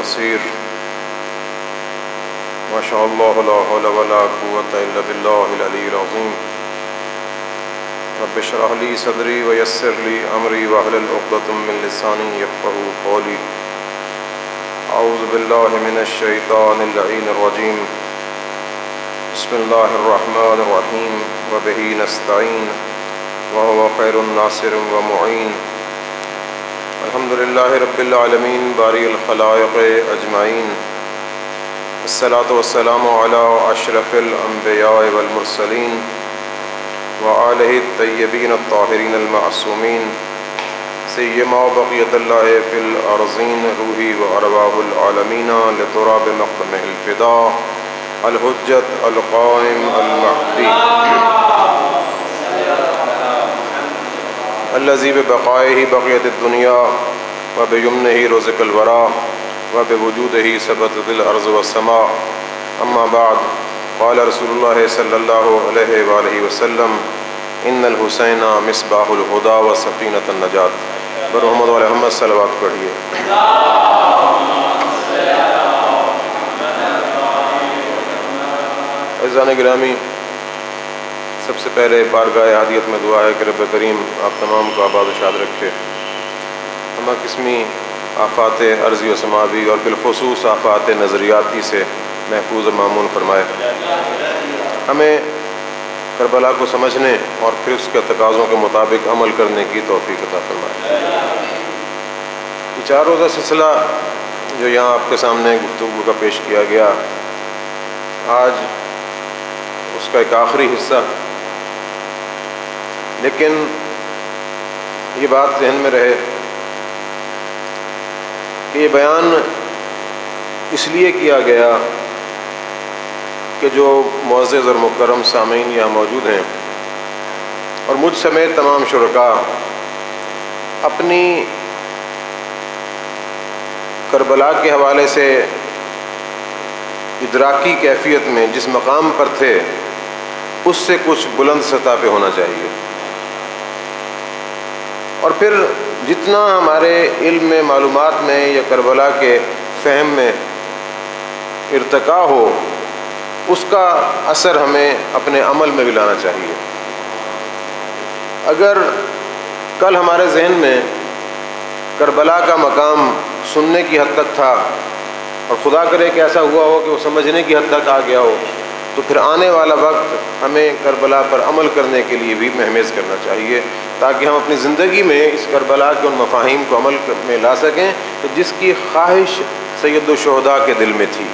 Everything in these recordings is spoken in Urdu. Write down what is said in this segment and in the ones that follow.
بصير ما شاء الله لا حول ولا قوة إلا بالله العلي العظيم رب اشرح لي صدري ويسر لي أمري واحلل عقدة من لساني يفقهوا قولي أعوذ بالله من الشيطان اللعين الرجيم بسم الله الرحمن الرحيم وبه نستعين وهو خير الناصر ومعين الحمد لله رب العالمين بارئ الخلائق أجمعين الصلاة والسلام على أشرف الأنبياء والمرسلين وآله الطيبين الطاهرين المعصومين سيما بقية الله في الأرضين روحي وأرواح العالمين لتراب مقدمه الفداء الحجة القائم المهدي الذي ببقائه بقية الدنيا وبيمنه رزق الورى وبوجوده ثبتت الأرض والسماء أما بعد قال رسول الله صلى الله عليه وآله وسلم إن الحسين مصباح الهدى وسفينة النجاة برحمد والے محمد صلوات پڑھیے۔ عزیزان گرامی، سب سے پہلے بارگاہ احادیت میں دعا ہے کہ رب کریم آپ تمام کو آباد و شاد رکھے، ہمہ قسمی آفات عرضی و سماوی اور بالخصوص آفات نظریاتی سے محفوظ و مامون فرمائے، ہمیں کربلا کو سمجھنے اور پھر اس کے تقاضوں کے مطابق عمل کرنے کی توفیق عطا فرمائے۔ یہ 4 روزہ سلسلہ جو یہاں آپ کے سامنے گفتگو کا پیش کیا گیا، آج اس کا ایک آخری حصہ، لیکن یہ بات ذہن میں رہے کہ یہ بیان اس لیے کیا گیا کہ جو معزز اور مکرم سامعین یہاں موجود ہیں اور مجھ سمیت تمام شرکاء اپنی کربلا کے حوالے سے ادراکی کیفیت میں جس مقام پر تھے اس سے کچھ بلند سطح پہ ہونا چاہیے، اور پھر جتنا ہمارے علم میں، معلومات میں یا کربلا کے فہم میں ارتقاء ہو اس کا اثر ہمیں اپنے عمل میں بھی لانا چاہیے۔ اگر کل ہمارے ذہن میں کربلا کا مقام سننے کی حد تک تھا اور خدا کرے کہ ایسا ہوا ہو کہ وہ سمجھنے کی حد تک آ گیا ہو، تو پھر آنے والا وقت ہمیں کربلا پر عمل کرنے کے لیے بھی مہمیز کرنا چاہیے، تاکہ ہم اپنی زندگی میں اس کربلا کے ان مفاہیم کو عمل میں لا سکیں کہ جس کی خواہش سید الشہداء کے دل میں تھی،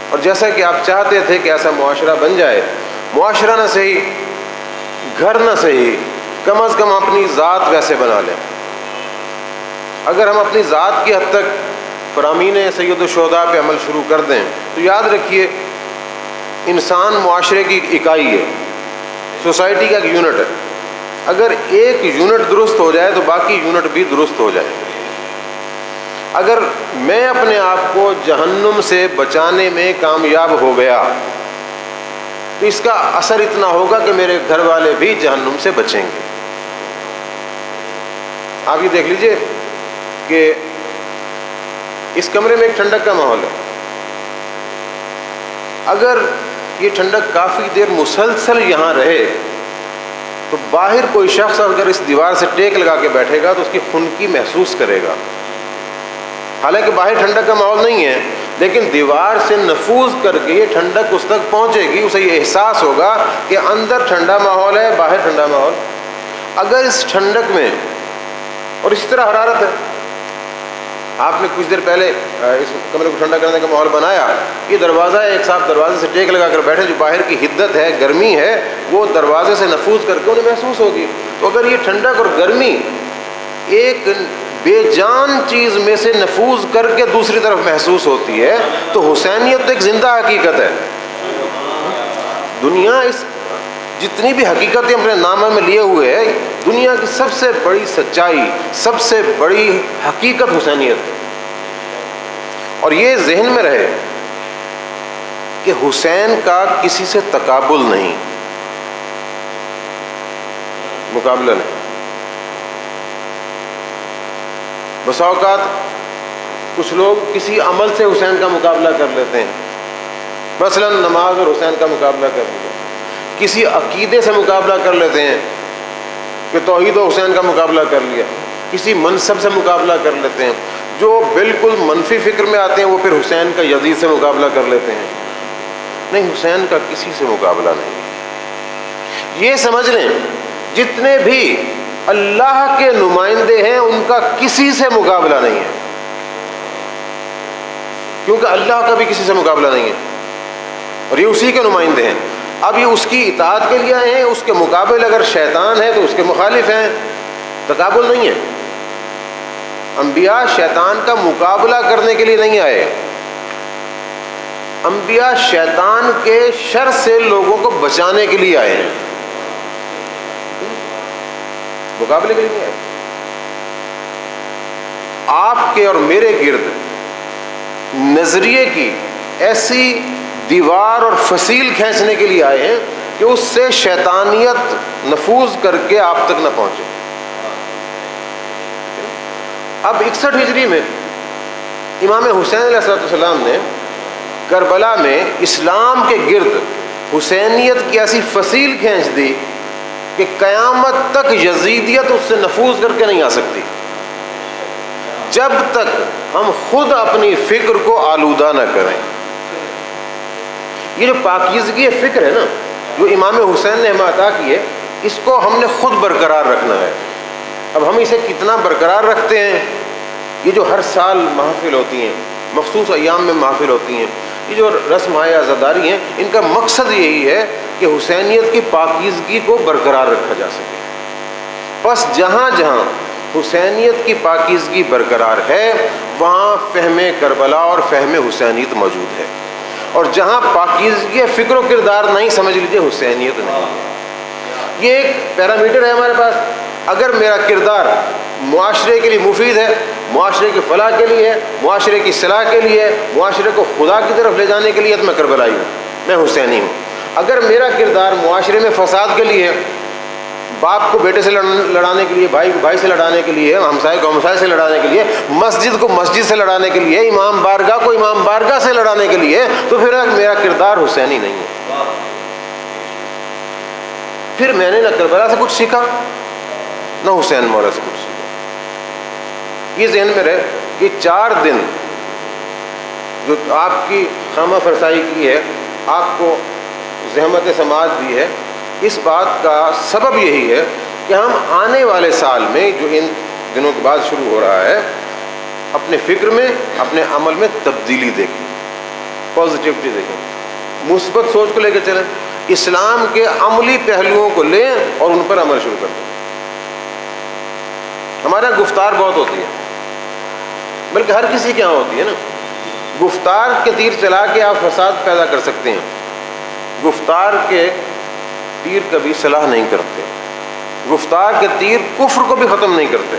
اور جیسا کہ آپ چاہتے تھے کہ ایسا معاشرہ بن جائے، معاشرہ نہ صحیح، گھر نہ صحیح، کم از کم اپنی ذات ویسے بنا لیں۔ اگر ہم اپنی ذات کی حد تک فرامین سید الشہداء پہ عمل شروع کر دیں تو یاد رکھیے انسان معاشرے کی اکائی ہے، سوسائٹی کا ایک یونٹ ہے، اگر ایک یونٹ درست ہو جائے تو باقی یونٹ بھی درست ہو جائے۔ اگر میں اپنے آپ کو جہنم سے بچانے میں کامیاب ہو گیا تو اس کا اثر اتنا ہوگا کہ میرے گھر والے بھی جہنم سے بچیں گے۔ آپ یہ دیکھ لیجئے کہ اس کمرے میں ایک ٹھنڈک کا ماحول ہے، اگر یہ ٹھنڈک کافی دیر مسلسل یہاں رہے تو باہر کوئی شخص اگر اس دیوار سے ٹیک لگا کے بیٹھے گا تو اس کی خنکی محسوس کرے گا، حالانکہ باہر ٹھنڈک کا ماحول نہیں ہے، لیکن دیوار سے نفوذ کر کے یہ ٹھنڈک اس تک پہنچے گی، اسے یہ احساس ہوگا کہ اندر ٹھنڈا ماحول ہے، باہر ٹھنڈا ماحول۔ اگر اس ٹھنڈک میں اور اسی طرح حرارت ہے، آپ نے کچھ دیر پہلے اس کمرے کو ٹھنڈا کرنے کا ماحول بنایا، یہ دروازہ ہے، ایک صاحب دروازے سے ٹیک لگا کر بیٹھے، جو باہر کی حدت ہے، گرمی ہے، وہ دروازے سے نفوذ کر کے انہیں محسوس ہوگی۔ تو اگر یہ ٹھنڈک اور گرمی ایک بے جان چیز میں سے نفوذ کر کے دوسری طرف محسوس ہوتی ہے تو حسینیت ایک زندہ حقیقت ہے۔ دنیا اس جتنی بھی حقیقتیں اپنے نامہ میں لیے ہوئے ہے، دنیا کی سب سے بڑی سچائی، سب سے بڑی حقیقت حسینیت ہے، اور یہ ذہن میں رہے کہ حسین کا کسی سے تقابل نہیں، مقابلہ نہیں۔ بسا اوقات کچھ لوگ کسی عمل سے حسین کا مقابلہ کر لیتے ہیں، مثلا نماز اور حسین کا مقابلہ کر لیا، کسی عقیدے سے مقابلہ کر لیتے ہیں کہ توحید و حسین کا مقابلہ کر لیا، کسی منصب سے مقابلہ کر لیتے ہیں، جو بالکل منفی فکر میں آتے ہیں وہ پھر حسین کا یزید سے مقابلہ کر لیتے ہیں۔ نہیں، حسین کا کسی سے مقابلہ نہیں ہے۔ یہ سمجھ لیں جتنے بھی اللہ کے نمائندے ہیں ان کا کسی سے مقابلہ نہیں ہے، کیونکہ اللہ کا بھی کسی سے مقابلہ نہیں ہے اور یہ اسی کے نمائندے ہیں۔ اب یہ اس کی اطاعت کے لیے آئے ہیں، اس کے مقابل اگر شیطان ہے تو اس کے مخالف ہیں، تقابل نہیں ہے۔ انبیاء شیطان کا مقابلہ کرنے کے لیے نہیں آئے، انبیاء شیطان کے شر سے لوگوں کو بچانے کے لیے آئے ہیں، مقابلے کے لیے نہیں آئے۔ آپ کے اور میرے گرد نظریے کی ایسی دیوار اور فصیل کھینچنے کے لیے آئے ہیں کہ اس سے شیطانیت نفوذ کر کے آپ تک نہ پہنچے۔ اب 61 ہجری میں امام حسین علیہ السلام نے کربلا میں اسلام کے گرد حسینیت کی ایسی فصیل کھینچ دی کہ قیامت تک یزیدیت اس سے نفوذ کر کے نہیں آ سکتی، جب تک ہم خود اپنی فکر کو آلودہ نہ کریں۔ یہ جو پاکیزگی فکر ہے نا، جو امام حسین نے ہمیں عطا کی ہے، اس کو ہم نے خود برقرار رکھنا ہے۔ اب ہم اسے کتنا برقرار رکھتے ہیں؟ یہ جو ہر سال محافل ہوتی ہیں، مخصوص ایام میں محافل ہوتی ہیں، یہ جو رسم عزاداری ہیں، ان کا مقصد یہی ہے کہ حسینیت کی پاکیزگی کو برقرار رکھا جا سکے۔ بس جہاں جہاں حسینیت کی پاکیزگی برقرار ہے وہاں فہم کربلا اور فہم حسینیت موجود ہے، اور جہاں پاکیزگی فکر و کردار نہیں، سمجھ لیجیے حسینیت نہیں ہے۔ یہ ایک پیرامیٹر ہے ہمارے پاس۔ اگر میرا کردار معاشرے کے لیے مفید ہے، معاشرے کی فلاح کے لیے ہے، معاشرے کی صلاح کے لیے ہے، معاشرے کو خدا کی طرف لے جانے کے لیے، تو میں کربلائی ہوں، میں حسینی ہوں۔ اگر میرا کردار معاشرے میں فساد کے لیے، باپ کو بیٹے سے لڑانے کے لیے، بھائی کو بھائی سے لڑانے کے لیے، ہمسائے کو ہمسائے سے لڑانے کے لیے، مسجد کو مسجد سے لڑانے کے لیے، امام بارگاہ کو امام بارگاہ سے لڑانے کے لیے، تو پھر میرا کردار حسینی نہیں ہے۔ پھر میں نے نہ کربلا سے کچھ سیکھا نہ حسین مولا سے کچھ سیکھا۔ یہ ذہن میں رہے، یہ 4 دن جو آپ کی خامہ فرسائی کی ہے، آپ کو زحمت سماعت دی ہے، اس بات کا سبب یہی ہے کہ ہم آنے والے سال میں جو ان دنوں کے بعد شروع ہو رہا ہے، اپنے فکر میں، اپنے عمل میں تبدیلی دیکھیں، پازیٹیوٹی دیکھیں، مثبت سوچ کو لے کے چلیں، اسلام کے عملی پہلوؤں کو لیں اور ان پر عمل شروع کریں۔ ہمارے یہاں گفتار بہت ہوتی ہے، بلکہ ہر کسی کے یہاں ہوتی ہے نا۔ گفتار کے تیر چلا کے آپ فساد پیدا کر سکتے ہیں، گفتار کے تیر کبھی صلاح نہیں کرتے، گفتار کے تیر کفر کو بھی ختم نہیں کرتے۔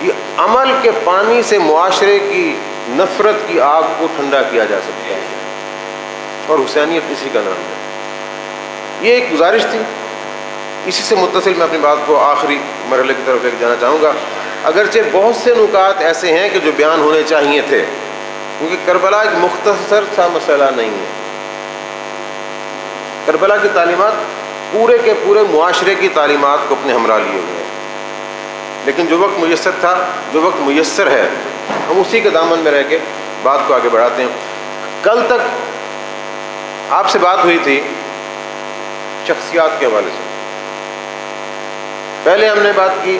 یہ عمل کے پانی سے معاشرے کی نفرت کی آگ کو ٹھنڈا کیا جا سکتا ہے، اور حسینیت اسی کا نام ہے۔ یہ ایک گزارش تھی، اسی سے متصل میں اپنی بات کو آخری مرحلے کی طرف لے کے جانا چاہوں گا۔ اگرچہ بہت سے نکات ایسے ہیں کہ جو بیان ہونے چاہیے تھے، کیونکہ کربلا ایک مختصر سا مسئلہ نہیں ہے۔ کربلا کی تعلیمات پورے کے پورے معاشرے کی تعلیمات کو اپنے ہمراہ لیے ہوئے ہیں، لیکن جو وقت میسر تھا، جو وقت میسر ہے، ہم اسی کے دامن میں رہ کے بات کو آگے بڑھاتے ہیں۔ کل تک آپ سے بات ہوئی تھی شخصیات کے حوالے سے۔ پہلے ہم نے بات کی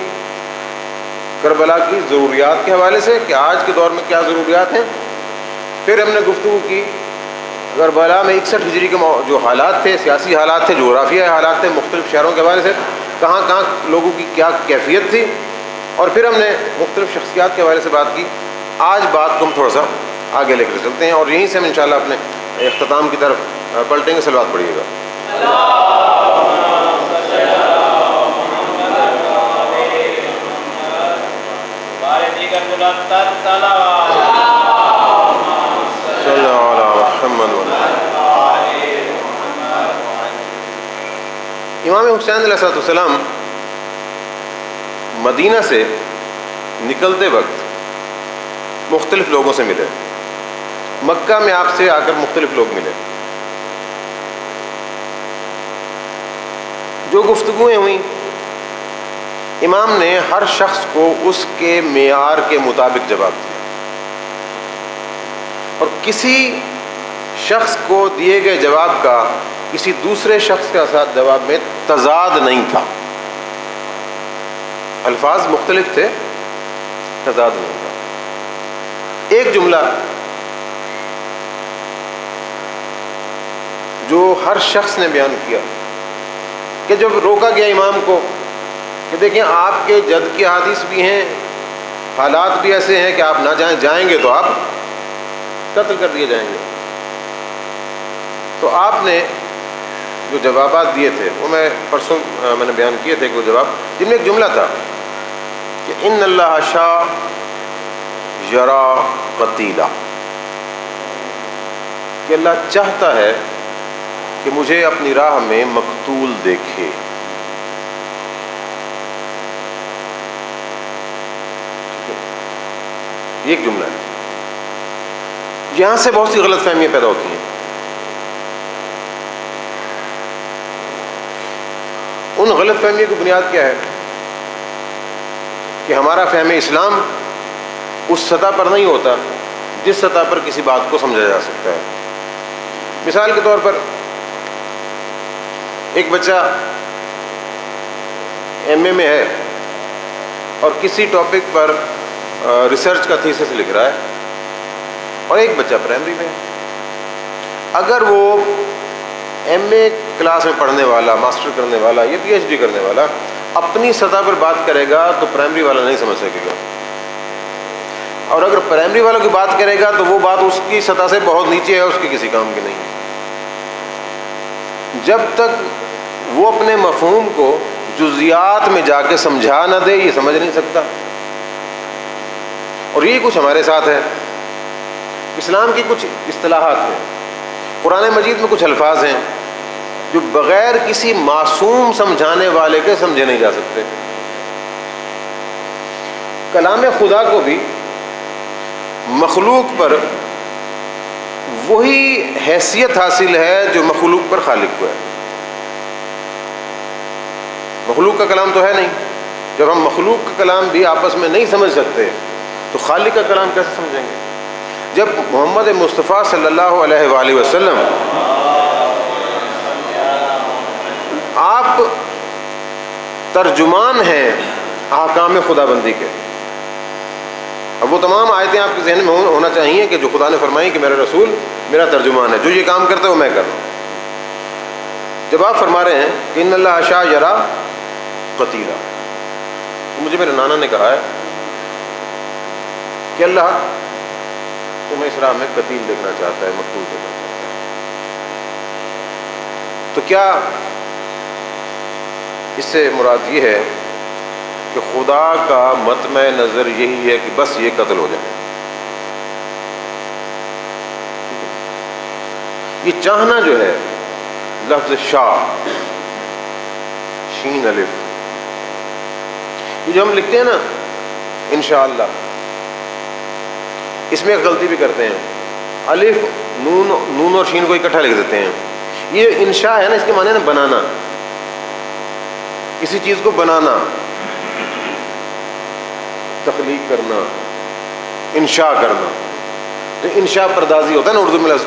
کربلا کی ضروریات کے حوالے سے کہ آج کے دور میں کیا ضروریات ہیں، پھر ہم نے گفتگو کی کربلا میں 61 ہجری کے جو حالات تھے، سیاسی حالات تھے، جغرافیائی حالات تھے، مختلف شہروں کے حوالے سے کہاں کہاں لوگوں کی کیا کیفیت تھی، اور پھر ہم نے مختلف شخصیات کے حوالے سے بات کی۔ آج بات کو ہم تھوڑا سا آگے لے کر چلتے ہیں، اور یہیں سے ہم انشاءاللہ اپنے اختتام کی طرف پلٹیں گے۔ صلوات پڑھیے گا۔ امام حسین علیہ السلام مدینہ سے نکلتے وقت مختلف لوگوں سے ملے، مکہ میں آپ سے آ کر مختلف لوگ ملے، جو گفتگویں ہوئیں امام نے ہر شخص کو اس کے معیار کے مطابق جواب دیا، اور کسی شخص کو دیے گئے جواب کا کسی دوسرے شخص کے ساتھ جواب میں تضاد نہیں تھا، الفاظ مختلف تھے، تضاد نہیں تھا۔ ایک جملہ جو ہر شخص نے بیان کیا کہ جب روکا گیا امام کو کہ دیکھیں آپ کے جد کی احادیث بھی ہیں، حالات بھی ایسے ہیں کہ آپ نہ جائیں، جائیں گے تو آپ قتل کر دیے جائیں گے، تو آپ نے جو جوابات دیے تھے وہ میں پرسوں میں نے بیان کیے تھے کہ وہ جواب، جن میں ایک جملہ تھا کہ ان اللہ شاء یرا قتیلا، کہ اللہ چاہتا ہے کہ مجھے اپنی راہ میں مقتول دیکھے۔ یہ ایک جملہ ہے، یہاں سے بہت سی غلط فہمیاں پیدا ہوتی ہیں۔ ان غلط فہمیوں کی بنیاد کیا ہے کہ ہمارا فہم اسلام اس سطح پر نہیں ہوتا جس سطح پر کسی بات کو سمجھا جا سکتا ہے۔ مثال کے طور پر ایک بچہ ایم اے میں ہے اور کسی ٹاپک پر ریسرچ کا تھیسس لکھ رہا ہے، اور ایک بچہ پرائمری میں ہے۔ اگر وہ ایم اے کلاس میں پڑھنے والا، ماسٹر کرنے والا یا پی ایچ ڈی کرنے والا اپنی سطح پر بات کرے گا تو پرائمری والا نہیں سمجھ سکے گا، اور اگر پرائمری والوں کی بات کرے گا تو وہ بات اس کی سطح سے بہت نیچے ہے، اس کے کسی کام کی نہیں ہے۔ جب تک وہ اپنے مفہوم کو جزیات میں جا کے سمجھا نہ دے یہ سمجھ نہیں سکتا، اور یہ کچھ ہمارے ساتھ ہے۔ اسلام کی کچھ اصطلاحات ہیں، قرآن مجید میں کچھ الفاظ ہیں جو بغیر کسی معصوم سمجھانے والے کے سمجھے نہیں جا سکتے۔ کلام خدا کو بھی مخلوق پر وہی حیثیت حاصل ہے جو مخلوق پر خالق کو ہے۔ مخلوق کا کلام تو ہے نہیں، جب ہم مخلوق کا کلام بھی آپس میں نہیں سمجھ سکتے تو خالق کا کلام کیسے سمجھیں گے؟ جب محمد مصطفیٰ صلی اللہ علیہ وآلہ وسلم آپ ترجمان ہیں احکام خدا بندی کے، اب وہ تمام آیتیں آپ کے ذہن میں ہونا چاہیے کہ جو خدا نے فرمائی کہ میرا رسول میرا ترجمان ہے، جو یہ کام کرتا ہے وہ میں کر رہا ہوں۔ جب آپ فرما رہے ہیں کہ ان اللہ شاء یرا قتیلا، مجھے میرے نانا نے کہا ہے کہ اللہ تمہیں اس راہ میں قتیل دیکھنا چاہتا ہے، مقتول دیکھنا چاہتا ہے۔ تو کیا اس سے مراد یہ ہے کہ خدا کا مطمع نظر یہی ہے کہ بس یہ قتل ہو جائے؟ یہ چاہنا جو ہے، لفظ شاء شین الف، یہ جو ہم لکھتے ہیں نا انشاءاللہ، اس میں ایک غلطی بھی کرتے ہیں، الف نون اور شین کو اکٹھا لکھ دیتے ہیں۔ یہ انشاء ہے نا، اس کے معنی ہے نا بنانا، کسی چیز کو بنانا، تخلیق کرنا، انشاء کرنا۔ تو انشاء پردازی ہوتا ہے نا، اردو میں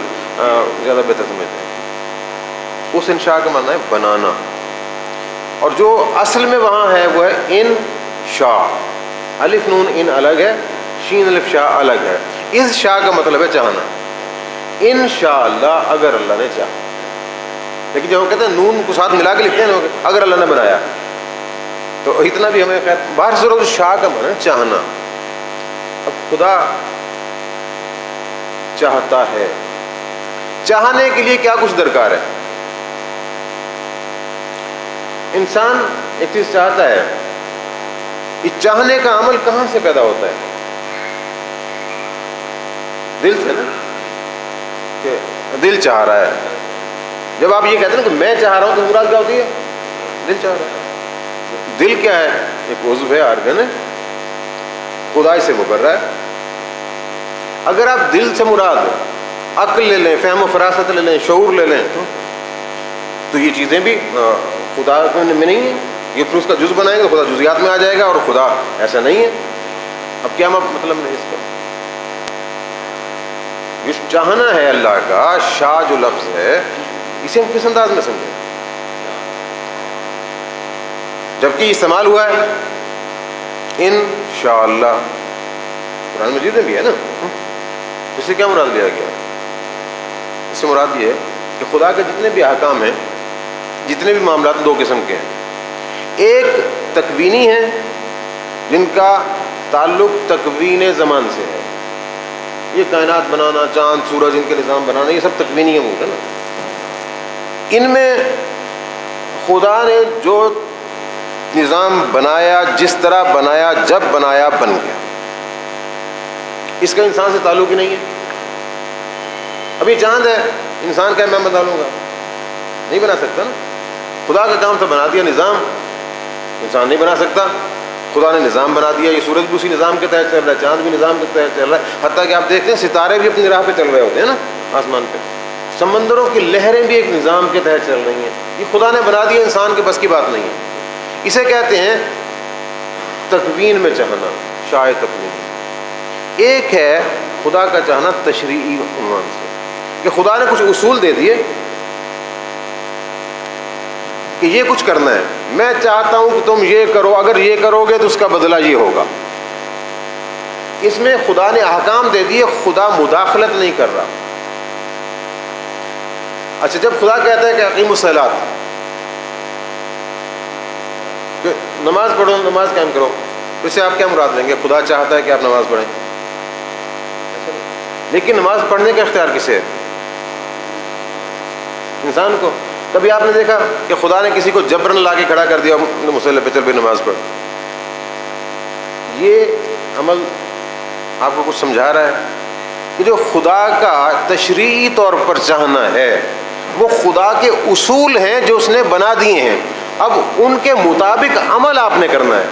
زیادہ بہتر سمجھتے ہیں، اس انشاء کا معنی ہے بنانا، اور جو اصل میں وہاں ہے وہ ہے انشاء، الف نون ان الگ ہے، شین الف شاء الگ ہے۔ اس شاء کا مطلب ہے چاہنا، انشاءاللہ اگر اللہ نے چاہا۔ لیکن جب وہ کہتے ہیں نون کو ساتھ ملا کے لکھتے ہیں اگر اللہ نے بنایا، تو اتنا بھی ہمیں خیر باہر ضرور شاء کا معنی چاہنا۔ اب خدا چاہتا ہے، چاہنے کے لیے کیا کچھ درکار ہے؟ انسان ایک چیز چاہتا ہے، یہ چاہنے کا عمل کہاں سے پیدا ہوتا ہے؟ دل سے نا، کہ دل چاہ رہا ہے۔ جب آپ یہ کہتے ہیں کہ میں چاہ رہا ہوں تو مراد کیا ہوتی ہے؟ دل چاہ رہا ہے۔ دل کیا ہے؟ ایک عضو ہے، آرگن ہے، خدا اسے مقرر ہے، اگر آپ دل سے مراد عقل لے لیں، فہم و فراست لے لیں، شعور لے لیں، تو یہ چیزیں بھی خدا میں نہیں ہیں. یہ پھر اس کا جز بنائیں گے تو خدا جزیات میں آ جائے گا، اور خدا ایسا نہیں ہے. اب کیا مطلب نہیں اس کا؟ یہ چاہنا ہے اللہ کا شاہ جو لفظ ہے، اسے ہم کس انداز میں سمجھیں؟ جبکہ استعمال ہوا ہے انشاءاللہ، قرآن مجید میں بھی ہے نا. اس سے کیا مراد لیا گیا؟ اس سے مراد یہ ہے کہ خدا کے جتنے بھی احکام ہیں، جتنے بھی معاملات دو قسم کے ہیں. ایک تکوینی ہیں جن کا تعلق تکوین زمان سے ہے، یہ کائنات بنانا، چاند سورج ان کے نظام بنانا، یہ سب تکوینی امور ہے نا. ان میں خدا نے جو نظام بنایا، جس طرح بنایا، جب بنایا، بن گیا. اس کا انسان سے تعلق ہی نہیں ہے. ابھی چاند ہے، انسان کا میں بنا لوں گا؟ نہیں بنا سکتا نا. خدا کا کام تو بنا دیا نظام، انسان نہیں بنا سکتا. خدا نے نظام بنا دیا. یہ سورج بھی اسی نظام کے تحت چل رہا ہے، چاند بھی نظام کے تحت چل رہا ہے. حتیٰ کہ آپ دیکھتے ہیں ستارے بھی اپنی راہ پہ چل رہے ہوتے ہیں نا آسمان پہ. سمندروں کی لہریں بھی ایک نظام کے تحت چل رہی ہیں. یہ خدا نے بنا دیا، انسان کے بس کی بات نہیں ہے. اسے کہتے ہیں تکوین میں چاہنا، شاء تکوین. ایک ہے خدا کا چاہنا تشریعی عنوان سے، کہ خدا نے کچھ اصول دے دیے کہ یہ کچھ کرنا ہے، میں چاہتا ہوں کہ تم یہ کرو، اگر یہ کرو گے تو اس کا بدلہ یہ ہوگا. اس میں خدا نے احکام دے دیے، خدا مداخلت نہیں کر رہا. اچھا، جب خدا کہتا ہے کہ اقیموا الصلاۃ، کہ نماز پڑھو، نماز قائم کرو، اس سے آپ کیا مراد لیں گے؟ خدا چاہتا ہے کہ آپ نماز پڑھیں، لیکن نماز پڑھنے کا اختیار کسے ہے؟ انسان کو. کبھی آپ نے دیکھا کہ خدا نے کسی کو جبرن لا کے کھڑا کر دیا مصلی پہ، چل پہ نماز پڑھ؟ یہ عمل آپ کو کچھ سمجھا رہا ہے کہ جو خدا کا تشریعی طور پر چاہنا ہے وہ خدا کے اصول ہیں جو اس نے بنا دیے ہیں. اب ان کے مطابق عمل آپ نے کرنا ہے.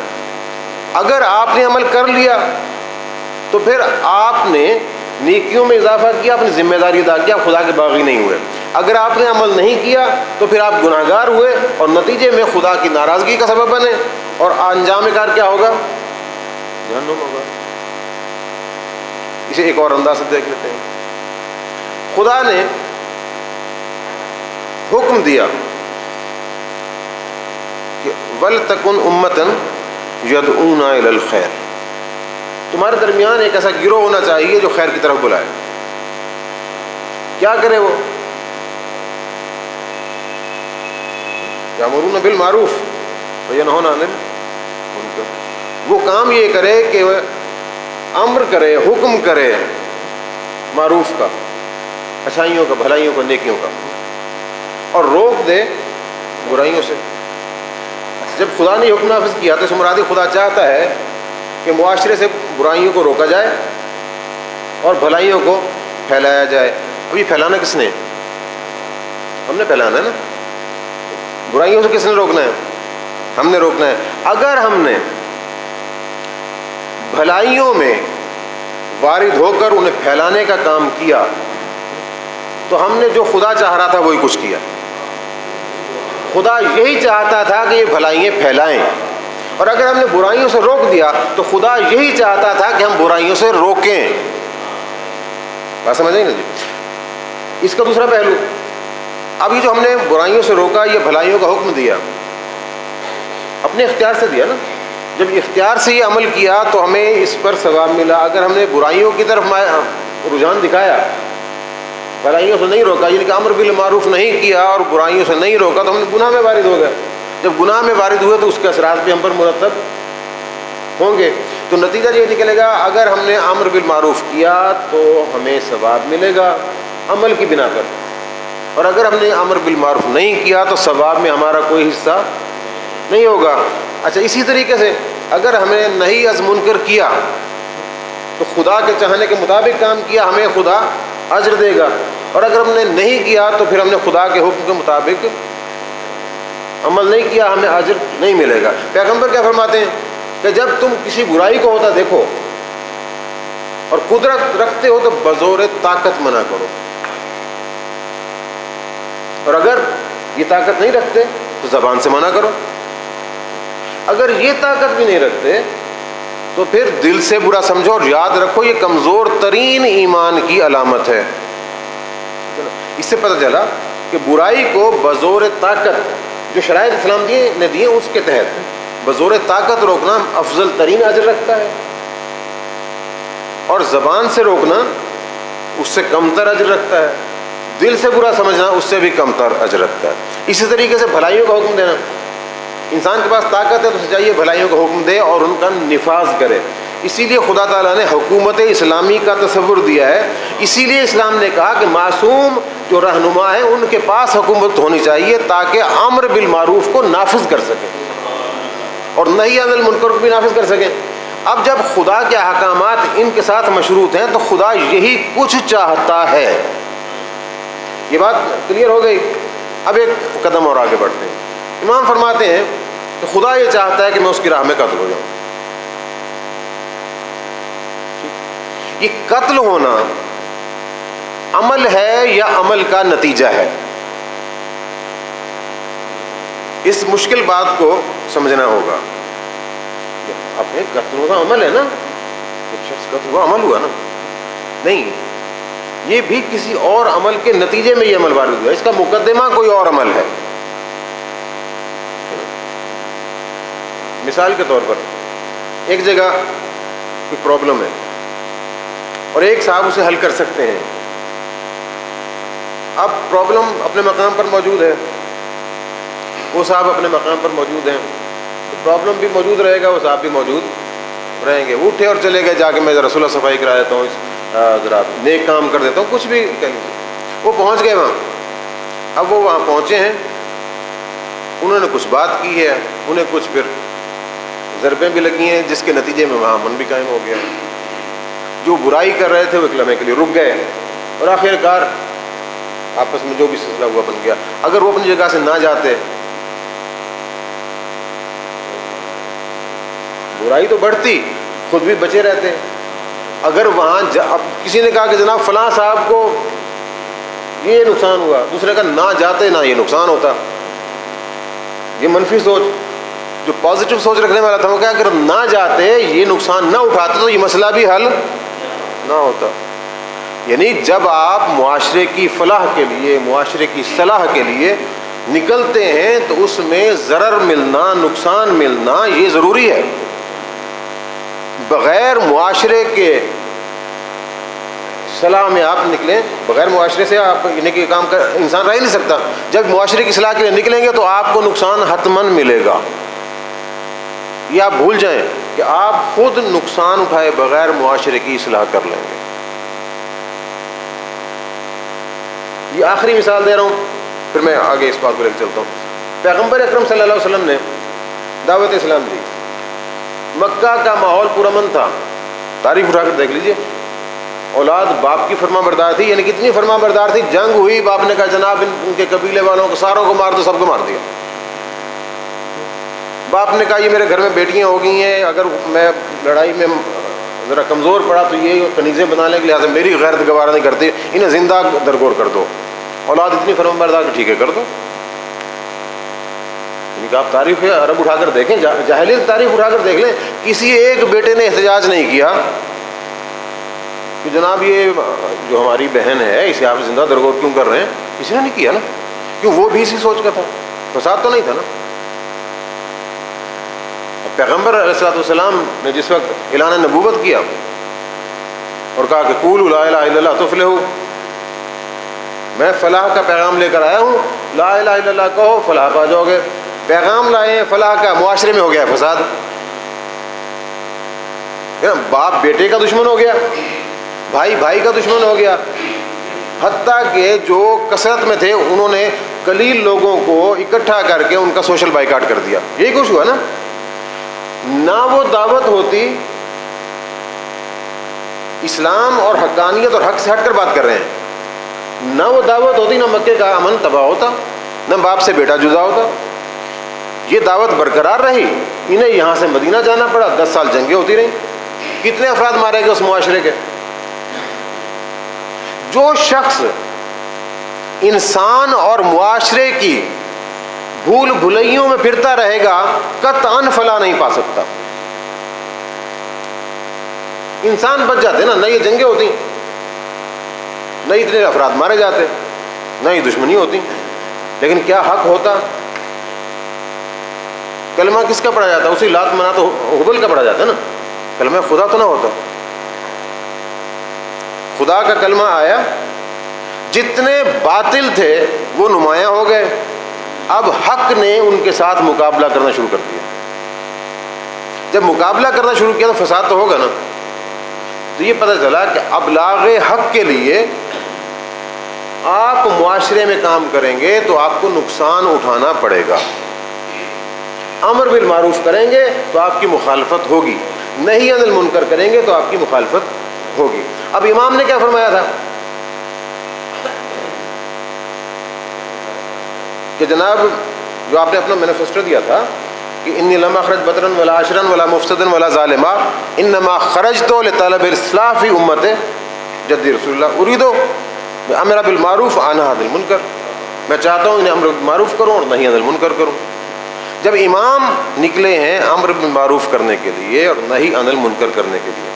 اگر آپ نے عمل کر لیا تو پھر آپ نے نیکیوں میں اضافہ کیا، اپنی ذمہ داری ادا کیا، خدا کے باغی نہیں ہوئے. اگر آپ نے عمل نہیں کیا تو پھر آپ گناہگار ہوئے اور نتیجے میں خدا کی ناراضگی کا سبب بنے، اور انجام کار کیا ہوگا؟ جہنم ہوگا. اسے ایک اور انداز سے دیکھ لیتے ہیں. خدا نے حکم دیا کہ وَلْتَكُنْ أُمَّةً يَدْعُونَ إِلَى الْخَيْرِ، تمہارے درمیان ایک ایسا گروہ ہونا چاہیے جو خیر کی طرف بلائے. کیا کرے وہ؟ یأمرون بالمعروف وینہون عن المنکر. وہ کام یہ کرے کہ وہ امر کرے، حکم کرے معروف کا، اچھائیوں کا، بھلائیوں کا، نیکیوں کا، اور روک دے برائیوں سے. جب خدا نے حکم نافذ کیا تو اس مراد خدا چاہتا ہے کہ معاشرے سے برائیوں کو روکا جائے اور بھلائیوں کو پھیلایا جائے. اب یہ پھیلانا کس نے؟ ہم نے پھیلانا ہے نا. برائیوں سے کس نے روکنا ہے؟ ہم نے روکنا ہے. اگر ہم نے بھلائیوں میں وارد ہو کر انہیں پھیلانے کا کام کیا تو ہم نے جو خدا چاہ رہا تھا وہی کچھ کیا. خدا یہی چاہتا تھا کہ یہ بھلائیاں پھیلائیں، اور اگر ہم نے برائیوں سے روک دیا تو خدا یہی چاہتا تھا کہ ہم برائیوں سے روکیں. بات سمجھ آئی نا جی؟ اس کا دوسرا پہلو، اب یہ جو ہم نے برائیوں سے روکا، یہ بھلائیوں کا حکم دیا، اپنے اختیار سے دیا نا. جب اختیار سے یہ عمل کیا تو ہمیں اس پر ثواب ملا. اگر ہم نے برائیوں کی طرف رجحان دکھایا، بھلائیوں سے نہیں روکا، یعنی کہ امر بالمعروف نہیں کیا اور برائیوں سے نہیں روکا، تو ہم نے گناہ میں وارد ہو گئے. جب گناہ میں وارد ہوئے تو اس کے اثرات بھی ہم پر مرتب ہوں گے. تو نتیجہ یہ نکلے گا، اگر ہم نے امر بالمعروف کیا تو ہمیں ثواب ملے گا عمل کی بنا پر، اور اگر ہم نے امر بالمعروف نہیں کیا تو ثواب میں ہمارا کوئی حصہ نہیں ہوگا. اچھا، اسی طریقے سے اگر ہم نے نہی از منکر کیا تو خدا کے چاہنے کے مطابق کام کیا، ہمیں خدا اجر دے گا، اور اگر ہم نے نہیں کیا تو پھر ہم نے خدا کے حکم کے مطابق عمل نہیں کیا، ہمیں اجر نہیں ملے گا. پیغمبر کیا فرماتے ہیں کہ جب تم کسی برائی کو ہوتا دیکھو اور قدرت رکھتے ہو تو بزور طاقت منع کرو، اور اگر یہ طاقت نہیں رکھتے تو زبان سے منع کرو، اگر یہ طاقت بھی نہیں رکھتے تو پھر دل سے برا سمجھو، اور یاد رکھو یہ کمزور ترین ایمان کی علامت ہے۔ اس سے پتہ چلا کہ برائی کو بزور طاقت جو شرائط اسلام نے دیے اس کے تحت بزور طاقت روکنا افضل ترین اجر رکھتا ہے، اور زبان سے روکنا اس سے کم تر اجر رکھتا ہے، دل سے برا سمجھنا اس سے بھی کم تر اجر رکھتا ہے۔ اسی طریقے سے بھلائیوں کا حکم دینا، انسان کے پاس طاقت ہے تو اسے چاہیے بھلائیوں کا حکم دے اور ان کا نفاذ کرے۔ اسی لیے خدا تعالیٰ نے حکومت اسلامی کا تصور دیا ہے، اسی لیے اسلام نے کہا کہ معصوم جو رہنما ہیں ان کے پاس حکومت ہونی چاہیے تاکہ امر بالمعروف کو نافذ کر سکیں اور نہی عن المنکر کو بھی نافذ کر سکیں۔ اب جب خدا کے احکامات ان کے ساتھ مشروط ہیں تو خدا یہی کچھ چاہتا ہے۔ یہ بات کلیئر ہو گئی؟ اب ایک قدم اور آگے بڑھتے ہیں۔ امام فرماتے ہیں کہ خدا یہ چاہتا ہے کہ میں اس کی راہ میں قتل ہو جاؤں۔ یہ قتل ہونا عمل ہے یا عمل کا نتیجہ ہے؟ اس مشکل بات کو سمجھنا ہوگا۔ اپنے قتل ہونا عمل ہے نا، ایک شخص قتل ہوا عمل ہوا نا، نہیں، یہ بھی کسی اور عمل کے نتیجے میں یہ عمل وارد ہوا، اس کا مقدمہ کوئی اور عمل ہے۔ مثال کے طور پر ایک جگہ کوئی پرابلم ہے اور ایک صاحب اسے حل کر سکتے ہیں، اب پرابلم اپنے مقام پر موجود ہے، وہ صاحب اپنے مقام پر موجود ہیں، تو پرابلم بھی موجود رہے گا، وہ صاحب بھی موجود رہیں گے۔ وہ اٹھے اور چلے گئے جا کے میں ذرا صلح صفائی کرا دیتا ہوں، ذرا نیک کام کر دیتا ہوں، کچھ بھی کہہ لیجیے۔ وہ پہنچ گئے وہاں، اب وہ وہاں پہنچے ہیں، انہوں نے کچھ بات کی ہے، انہیں کچھ پھر ضربیں بھی لگی ہیں جس کے نتیجے میں وہاں امن بھی قائم ہو گیا۔ جو برائی کر رہے تھے وہ ایک لمحے کے لیے رک گئے اور آخر کار آپس میں جو بھی سلسلہ ہوا بن گیا۔ اگر وہ اپنی جگہ سے نہ جاتے برائی تو بڑھتی، خود بھی بچے رہتے۔ اگر وہاں اب کسی نے کہا کہ جناب فلاں صاحب کو یہ نقصان ہوا، دوسرے کا نہ جاتے نہ یہ نقصان ہوتا، یہ منفی سوچ۔ جو پازیٹیو سوچ رکھنے والا تھا وہ کیا کہ نہ جاتے، یہ نقصان نہ اٹھاتے تو یہ مسئلہ بھی حل نہ ہوتا۔ یعنی جب آپ معاشرے کی فلاح کے لیے، معاشرے کی صلاح کے لیے نکلتے ہیں تو اس میں ضرر ملنا، نقصان ملنا یہ ضروری ہے۔ بغیر معاشرے کے صلاح میں آپ نکلیں، بغیر معاشرے سے آپ نیکی کام کر انسان رہ ہی نہیں سکتا۔ جب معاشرے کی اصلاح کے لیے نکلیں گے تو آپ کو نقصان حتماً ملے گا۔ یہ آپ بھول جائیں کہ آپ خود نقصان اٹھائے بغیر معاشرے کی اصلاح کر لیں گے۔ یہ آخری مثال دے رہا ہوں، پھر میں آگے اس بات کو لے کے چلتا ہوں۔ پیغمبر اکرم صلی اللہ علیہ وسلم نے دعوت اسلام دی، مکہ کا ماحول پرامن تھا، تاریخ اٹھا کر دیکھ لیجئے، اولاد باپ کی فرما بردار تھی، یعنی کتنی فرما بردار تھی، جنگ ہوئی، باپ نے کہا جناب ان کے قبیلے والوں کو ساروں کو مار دو، سب کو مار دیا۔ باپ نے کہا یہ میرے گھر میں بیٹیاں ہو گئی ہیں، اگر میں لڑائی میں ذرا کمزور پڑا تو یہ کنیزیں بنا لیں گے، لہٰذا میری غیرت گوارا نہیں کرتی، انہیں زندہ درگور کر دو۔ اولاد اتنی فرما بردار کہ ٹھیک ہے کر دو۔ یعنی کہ آپ تاریخ عرب اٹھا کر دیکھیں، جاہلیت تاریخ اٹھا کر دیکھ لیں، کسی ایک بیٹے نے احتجاج نہیں کیا کہ جناب یہ جو ہماری بہن ہے اسے آپ زندہ درگور کیوں کر رہے ہیں، کسی نے نہیں کیا نا، کیوں وہ بھی اسی سوچ کا تھا، فساد تو نہیں تھا نا۔ پیغمبر علیہ الصلوۃ والسلام نے جس وقت اعلان نبوت کیا اور کہا کہ قولوا لا الہ الا اللہ تفلحوا، میں فلاح کا پیغام لے کر آیا ہوں، لا الہ الا اللہ کہو فلاح پا جاؤ گے۔ پیغام لائے ہیں فلاح کا، معاشرے میں ہو گیا فساد، باپ بیٹے کا دشمن ہو گیا، بھائی بھائی کا دشمن ہو گیا، حتیٰ کہ جو کثرت میں تھے انہوں نے قلیل لوگوں کو اکٹھا کر کے ان کا سوشل بائیکاٹ کر دیا۔ یہی کچھ ہوا نا۔ نہ وہ دعوت ہوتی، اسلام اور حقانیت اور حق سے ہٹ کر بات کر رہے ہیں، نہ وہ دعوت ہوتی، نہ مکے کا امن تباہ ہوتا، نہ باپ سے بیٹا جدا ہوتا۔ یہ دعوت برقرار رہی، انہیں یہاں سے مدینہ جانا پڑا، 10 سال جنگیں ہوتی رہیں، کتنے افراد مارے گئے اس معاشرے کے، جو شخص انسان اور معاشرے کی بھول بھلائیوں میں پھرتا رہے گا قطعاً فلاح نہیں پا سکتا. انسان بچ جاتے نا، نہ یہ جنگیں ہوتی، نہ اتنے افراد مارے جاتے، نہ ہی دشمنی ہوتی. لیکن کیا حق ہوتا؟ کلمہ کس کا پڑھا جاتا؟ اسی لات منات تو حبل کا پڑھا جاتا نا، کلمہ خدا تو نہ ہوتا. خدا کا کلمہ آیا، جتنے باطل تھے وہ نمایاں ہو گئے. اب حق نے ان کے ساتھ مقابلہ کرنا شروع کر دیا. جب مقابلہ کرنا شروع کیا تو فساد تو ہوگا نا. تو یہ پتہ چلا کہ ابلاغ حق کے لیے آپ معاشرے میں کام کریں گے تو آپ کو نقصان اٹھانا پڑے گا. امر بالمعروف کریں گے تو آپ کی مخالفت ہوگی، نہی عن المنکر کریں گے تو آپ کی مخالفت ہوگی. اب امام نے کیا فرمایا تھا کہ جناب جو آپ نے اپنا مینیفیسٹو دیا تھا کہ انی لم اخرج بدرا ولا عشرا ولا مفسدا ولا ظالما انما خرجت لطلب الاصلاح فی امت جد رسول اللہ اريد امر بالمعروف ونهی عن المنکر. میں چاہتا ہوں انہیں امر بالمعروف کروں اور نہی عن المنکر کروں. جب امام نکلے ہیں امر بالمعروف کرنے کے لیے اور نہی عن المنکر کرنے کے لیے،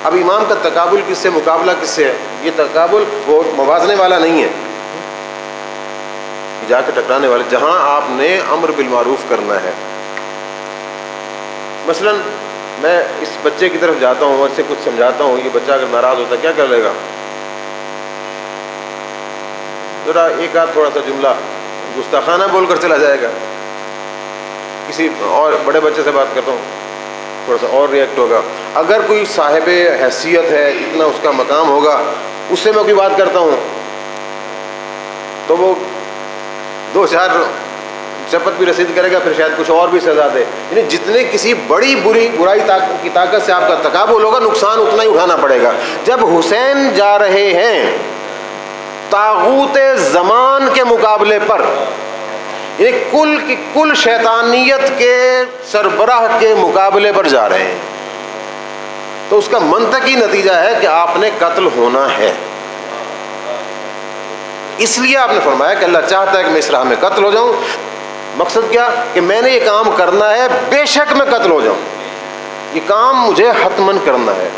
اب امام کا تقابل کس سے، مقابلہ کس سے ہے؟ یہ تقابل وہ موازنے والا نہیں ہے، جا کے ٹکرانے والے. جہاں آپ نے امر بالمعروف کرنا ہے، مثلا میں اس بچے کی طرف جاتا ہوں اور اسے کچھ سمجھاتا ہوں، یہ بچہ اگر ناراض ہوتا ہے کیا کر لے گا؟ ذرا ایک آدھ تھوڑا سا جملہ گستاخانہ بول کر چلا جائے گا. کسی اور بڑے بچے سے بات کرتا ہوں تھوڑا سا اور ریئیکٹ ہوگا. اگر کوئی صاحب حیثیت ہے، اتنا اس کا مقام ہوگا، اس سے میں کوئی بات کرتا ہوں تو وہ دو چار چپت بھی رسید کرے گا، پھر شاید کچھ اور بھی سزا دے. یعنی جتنے کسی بڑی برائی کی طاقت سے آپ کا تقابل ہوگا، نقصان اتنا ہی اٹھانا پڑے گا. جب حسین جا رہے ہیں طاغوت زمان کے مقابلے پر، یعنی کل شیطانیت کے سربراہ کے مقابلے پر جا رہے ہیں، تو اس کا منطقی نتیجہ ہے کہ آپ نے قتل ہونا ہے. اس لیے آپ نے فرمایا کہ اللہ چاہتا ہے کہ میں اس راہ میں قتل ہو جاؤں. مقصد کیا؟ کہ میں نے یہ کام کرنا ہے، بے شک میں قتل ہو جاؤں، یہ کام مجھے حتماً کرنا ہے.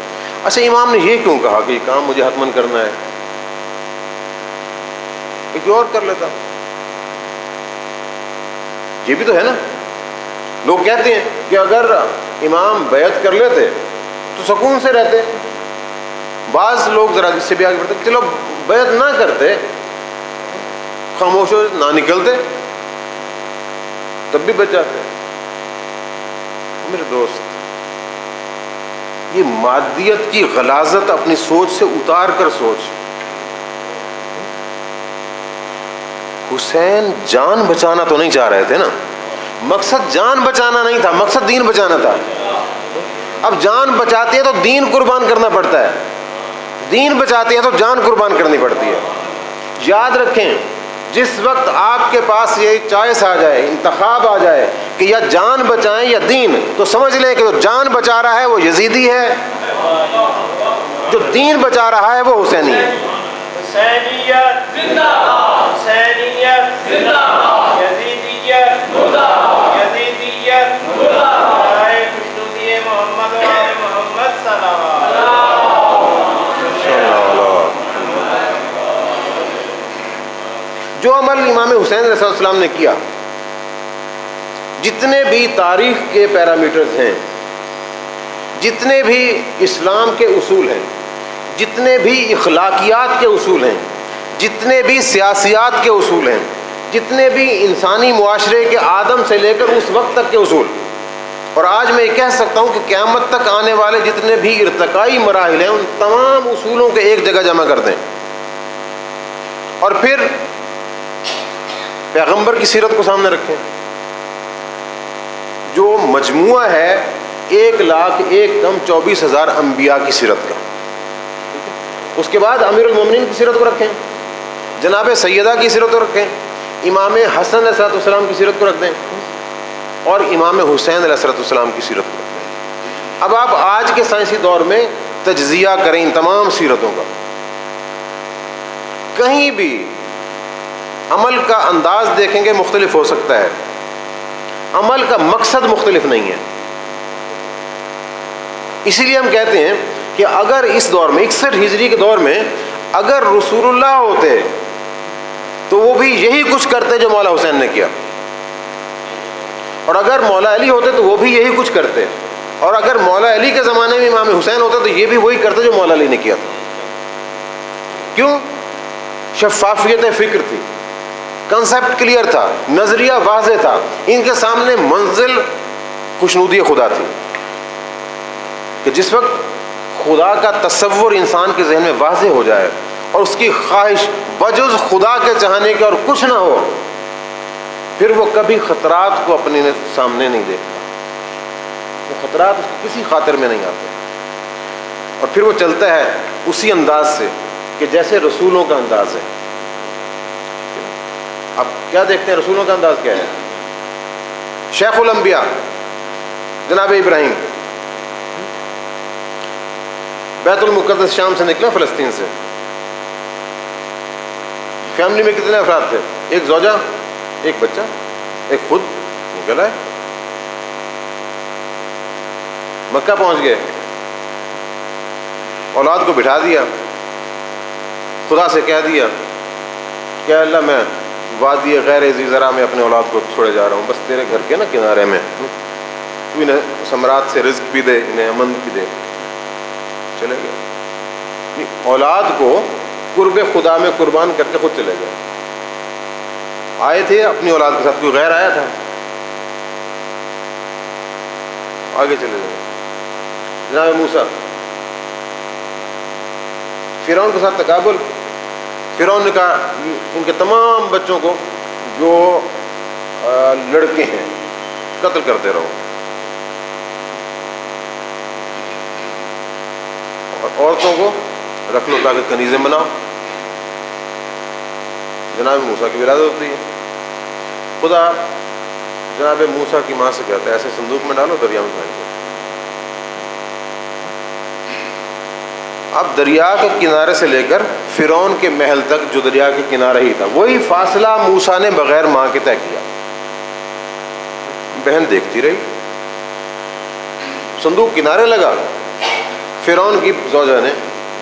اچھا امام نے یہ کیوں کہا کہ یہ کام مجھے حتماً کرنا ہے؟ ایک اور کر لیتا. یہ بھی تو ہے نا، لوگ کہتے ہیں کہ اگر امام بیعت کر لیتے تو سکون سے رہتے. بعض لوگ ذرا اس سے بھی آگے بڑھتے، چلو بیعت نہ کرتے، خاموش ہو نہ نکلتے، تب بھی بچ جاتے. میرے دوست، یہ مادیت کی غلاظت اپنی سوچ سے اتار کر سوچ. حسین جان بچانا تو نہیں چاہ رہے تھے نا، مقصد جان بچانا نہیں تھا، مقصد دین بچانا تھا. اب جان بچاتے ہیں تو دین قربان کرنا پڑتا ہے، دین بچاتے ہیں تو جان قربان کرنی پڑتی ہے. یاد رکھیں، جس وقت آپ کے پاس یہ چوائس آ جائے، انتخاب آ جائے کہ یا جان بچائیں یا دین، تو سمجھ لیں کہ جو جان بچا رہا ہے وہ یزیدی ہے، جو دین بچا رہا ہے وہ حسینی ہے. حسینیت زندہ باد، حسینیت زندہ باد، یزیدیت مردہ باد، یزیدیت مردہ باد. اے خوشنودی محمد و آل محمد صلی اللہ. جو عمل امام حسین علیہ السلام نے کیا، جتنے بھی تاریخ کے پیرامیٹرز ہیں، جتنے بھی اسلام کے اصول ہیں، جتنے بھی اخلاقیات کے اصول ہیں، جتنے بھی سیاسیات کے اصول ہیں، جتنے بھی انسانی معاشرے کے آدم سے لے کر اس وقت تک کے اصول، اور آج میں یہ کہہ سکتا ہوں کہ قیامت تک آنے والے جتنے بھی ارتقائی مراحل ہیں، ان تمام اصولوں کو ایک جگہ جمع کر دیں اور پھر پیغمبر کی سیرت کو سامنے رکھیں، جو مجموعہ ہے 1,01,24,000 انبیاء کی سیرت کا. اس کے بعد امیر المومنین کی سیرت کو رکھیں، جناب سیدہ کی سیرت کو رکھیں، امام حسن علیہ السلام کی سیرت کو رکھ دیں، اور امام حسین علیہ السلام کی سیرت کو رکھ دیں. اب آپ آج کے سائنسی دور میں تجزیہ کریں ان تمام سیرتوں کا، کہیں بھی عمل کا انداز دیکھیں گے مختلف ہو سکتا ہے، عمل کا مقصد مختلف نہیں ہے۔ اسی لیے ہم کہتے ہیں کہ اگر اس دور میں 61 ہجری کے دور میں اگر رسول اللہ ہوتے تو وہ بھی یہی کچھ کرتے جو مولا حسین نے کیا، اور اگر مولا علی ہوتے تو وہ بھی یہی کچھ کرتے، اور اگر مولا علی کے زمانے میں امام حسین ہوتا تو یہ بھی وہی کرتے جو مولا علی نے کیا تھا۔ کیوں؟ شفافیت فکر تھی، کنسیپٹ کلیئر تھا، نظریہ واضح تھا، ان کے سامنے منزل خوشنودی خدا تھی کہ جس وقت خدا کا تصور انسان کے ذہن میں واضح ہو جائے اور اس کی خواہش بجز خدا کے چاہنے کے اور کچھ نہ ہو، پھر وہ کبھی خطرات کو اپنے سامنے نہیں دیکھتا، وہ خطرات اس کی کسی خاطر میں نہیں آتے، اور پھر وہ چلتا ہے اسی انداز سے کہ جیسے رسولوں کا انداز ہے۔ اب کیا دیکھتے ہیں رسولوں کا انداز کیا ہے؟ شیخ الانبیاء جناب ابراہیم بیت المقدس شام سے نکلا، فلسطین سے۔ فیملی میں کتنے افراد تھے؟ ایک زوجہ، ایک بچہ، ایک خود نکل آئے، مکہ پہنچ گئے، اولاد کو بٹھا دیا، خدا سے کہہ دیا کہ اللہ میں وادی غیر ذی زرع میں اپنے اولاد کو چھوڑے جا رہا ہوں، بس تیرے گھر کے نا کنارے میں، تو انہیں ثمرات سے رزق بھی دے، انہیں امن بھی دے۔ چلے گئے، اولاد کو قرب خدا میں قربان کر کے خود چلے گئے۔ آئے تھے اپنی اولاد کے ساتھ، کوئی غیر آیا تھا؟ آگے چلے گئے۔ جناب موسیٰ فرعون کے ساتھ تقابل، فرعون نے کہا ان کے تمام بچوں کو جو لڑکے ہیں قتل کرتے رہو، اور عورتوں کو رکھ لو تاکہ کنیزیں بناؤ۔ جناب موسیٰ کی ولادت ہوتی ہے، خدا جناب موسیٰ کی ماں سے کہتا ہے ایسے صندوق میں ڈالو، دریا میں پھینک دو۔ اب دریا کے کنارے سے لے کر فرعون کے محل تک جو دریا کے کنارے ہی تھا، وہی فاصلہ موسیٰ نے بغیر ماں کے طے کیا۔ بہن دیکھتی رہی، صندوق کنارے لگا، فرعون کی زوجہ نے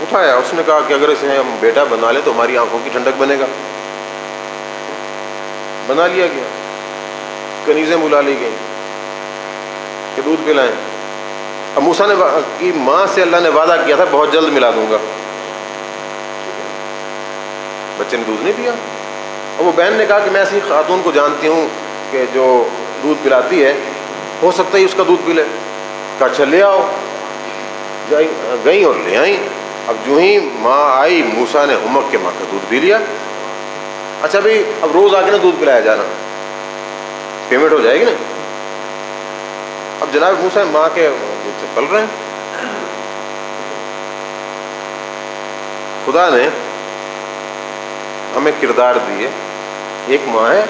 اٹھایا، اس نے کہا کہ اگر اسے ہم بیٹا بنا لیں تو ہماری آنکھوں کی ٹھنڈک بنے گا۔ بنا لیا گیا، کنیزیں بلا لی گئیں کہ دودھ پلائیں۔ اب موسیٰ نے کی ماں سے اللہ نے وعدہ کیا تھا بہت جلد ملا دوں گا، بچے نے دودھ نہیں پیا، اور وہ بہن نے کہا کہ میں ایسی خاتون کو جانتی ہوں کہ جو دودھ پلاتی ہے، ہو سکتا ہے اس کا دودھ پی لے۔ کہا اچھا لے آؤ، گئیں اور لے آئیں۔ اب جو ہی ماں آئی، موسیٰ نے ہمک کے ماں کا دودھ پی لیا۔ اچھا بھائی اب روز آ کے نا دودھ پلایا جانا، پیمنٹ ہو جائے گی نا۔ اب جناب موسیٰ ماں کے دودھ سے پل رہے ہیں۔ خدا نے ہمیں کردار دیے، ایک ماں ہے